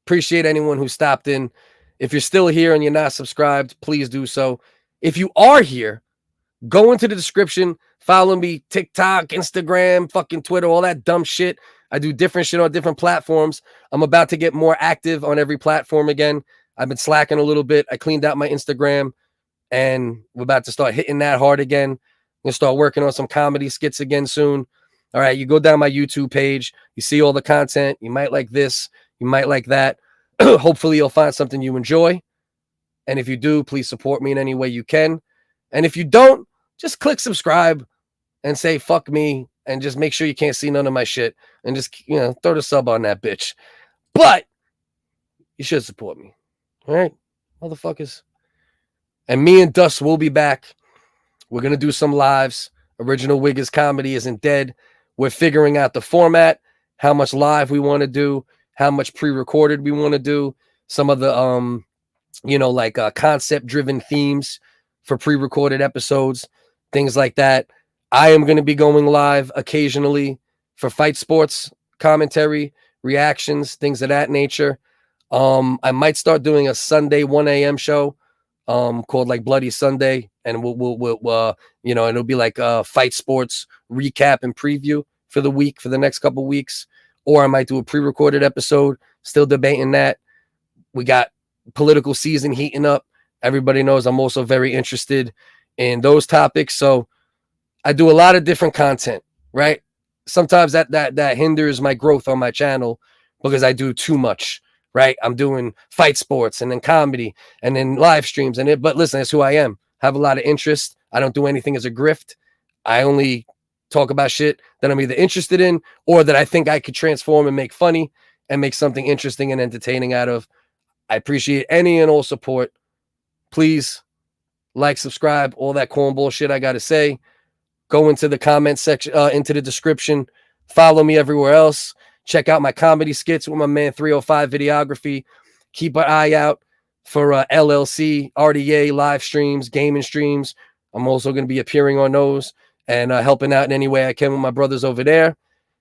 Appreciate anyone who stopped in. If you're still here and you're not subscribed, please do so. If you are here, go into the description, follow me, TikTok, Instagram, fucking Twitter, all that dumb shit. I do different shit on different platforms. I'm about to get more active on every platform again. I've been slacking a little bit. I cleaned out my Instagram and we're about to start hitting that hard again. I'm going to start working on some comedy skits again soon. All right, you go down my YouTube page. You see all the content. You might like this. You might like that. Hopefully you'll find something you enjoy. And if you do, please support me in any way you can. And if you don't, just click subscribe and say, fuck me. And just make sure you can't see none of my shit. And just, throw the sub on that bitch. But you should support me. All right, motherfuckers. And me and Dust will be back. We're going to do some lives. Original Wiggers Comedy isn't dead. We're figuring out the format, how much live we want to do, how much pre-recorded we want to do, some of the, concept-driven themes for pre-recorded episodes, things like that. I am going to be going live occasionally for fight sports, commentary, reactions, things of that nature. I might start doing a Sunday 1 a.m. show called like Bloody Sunday, and we'll you know, and it'll be like fight sports recap and preview for the week, for the next couple weeks. Or I might do a pre-recorded episode, still debating that. We got political season heating up. Everybody knows I'm also very interested in those topics. So I do a lot of different content, right? Sometimes that hinders my growth on my channel because I do too much, right? I'm doing fight sports and then comedy and then live streams and it. But listen, that's who I am. I have a lot of interest. I don't do anything as a grift. I only talk about shit that I'm either interested in or that I think I could transform and make funny and make something interesting and entertaining out of. I appreciate any and all support. Please like, subscribe, all that cornball shit I got to say. Go into the comment section, into the description. Follow me everywhere else. Check out my comedy skits with my man 305 Videography. Keep an eye out for LLC, RDA, live streams, gaming streams. I'm also going to be appearing on those and helping out in any way I can with my brothers over there.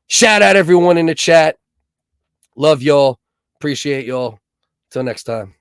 Shout out everyone in the chat. Love y'all. Appreciate y'all. Till next time.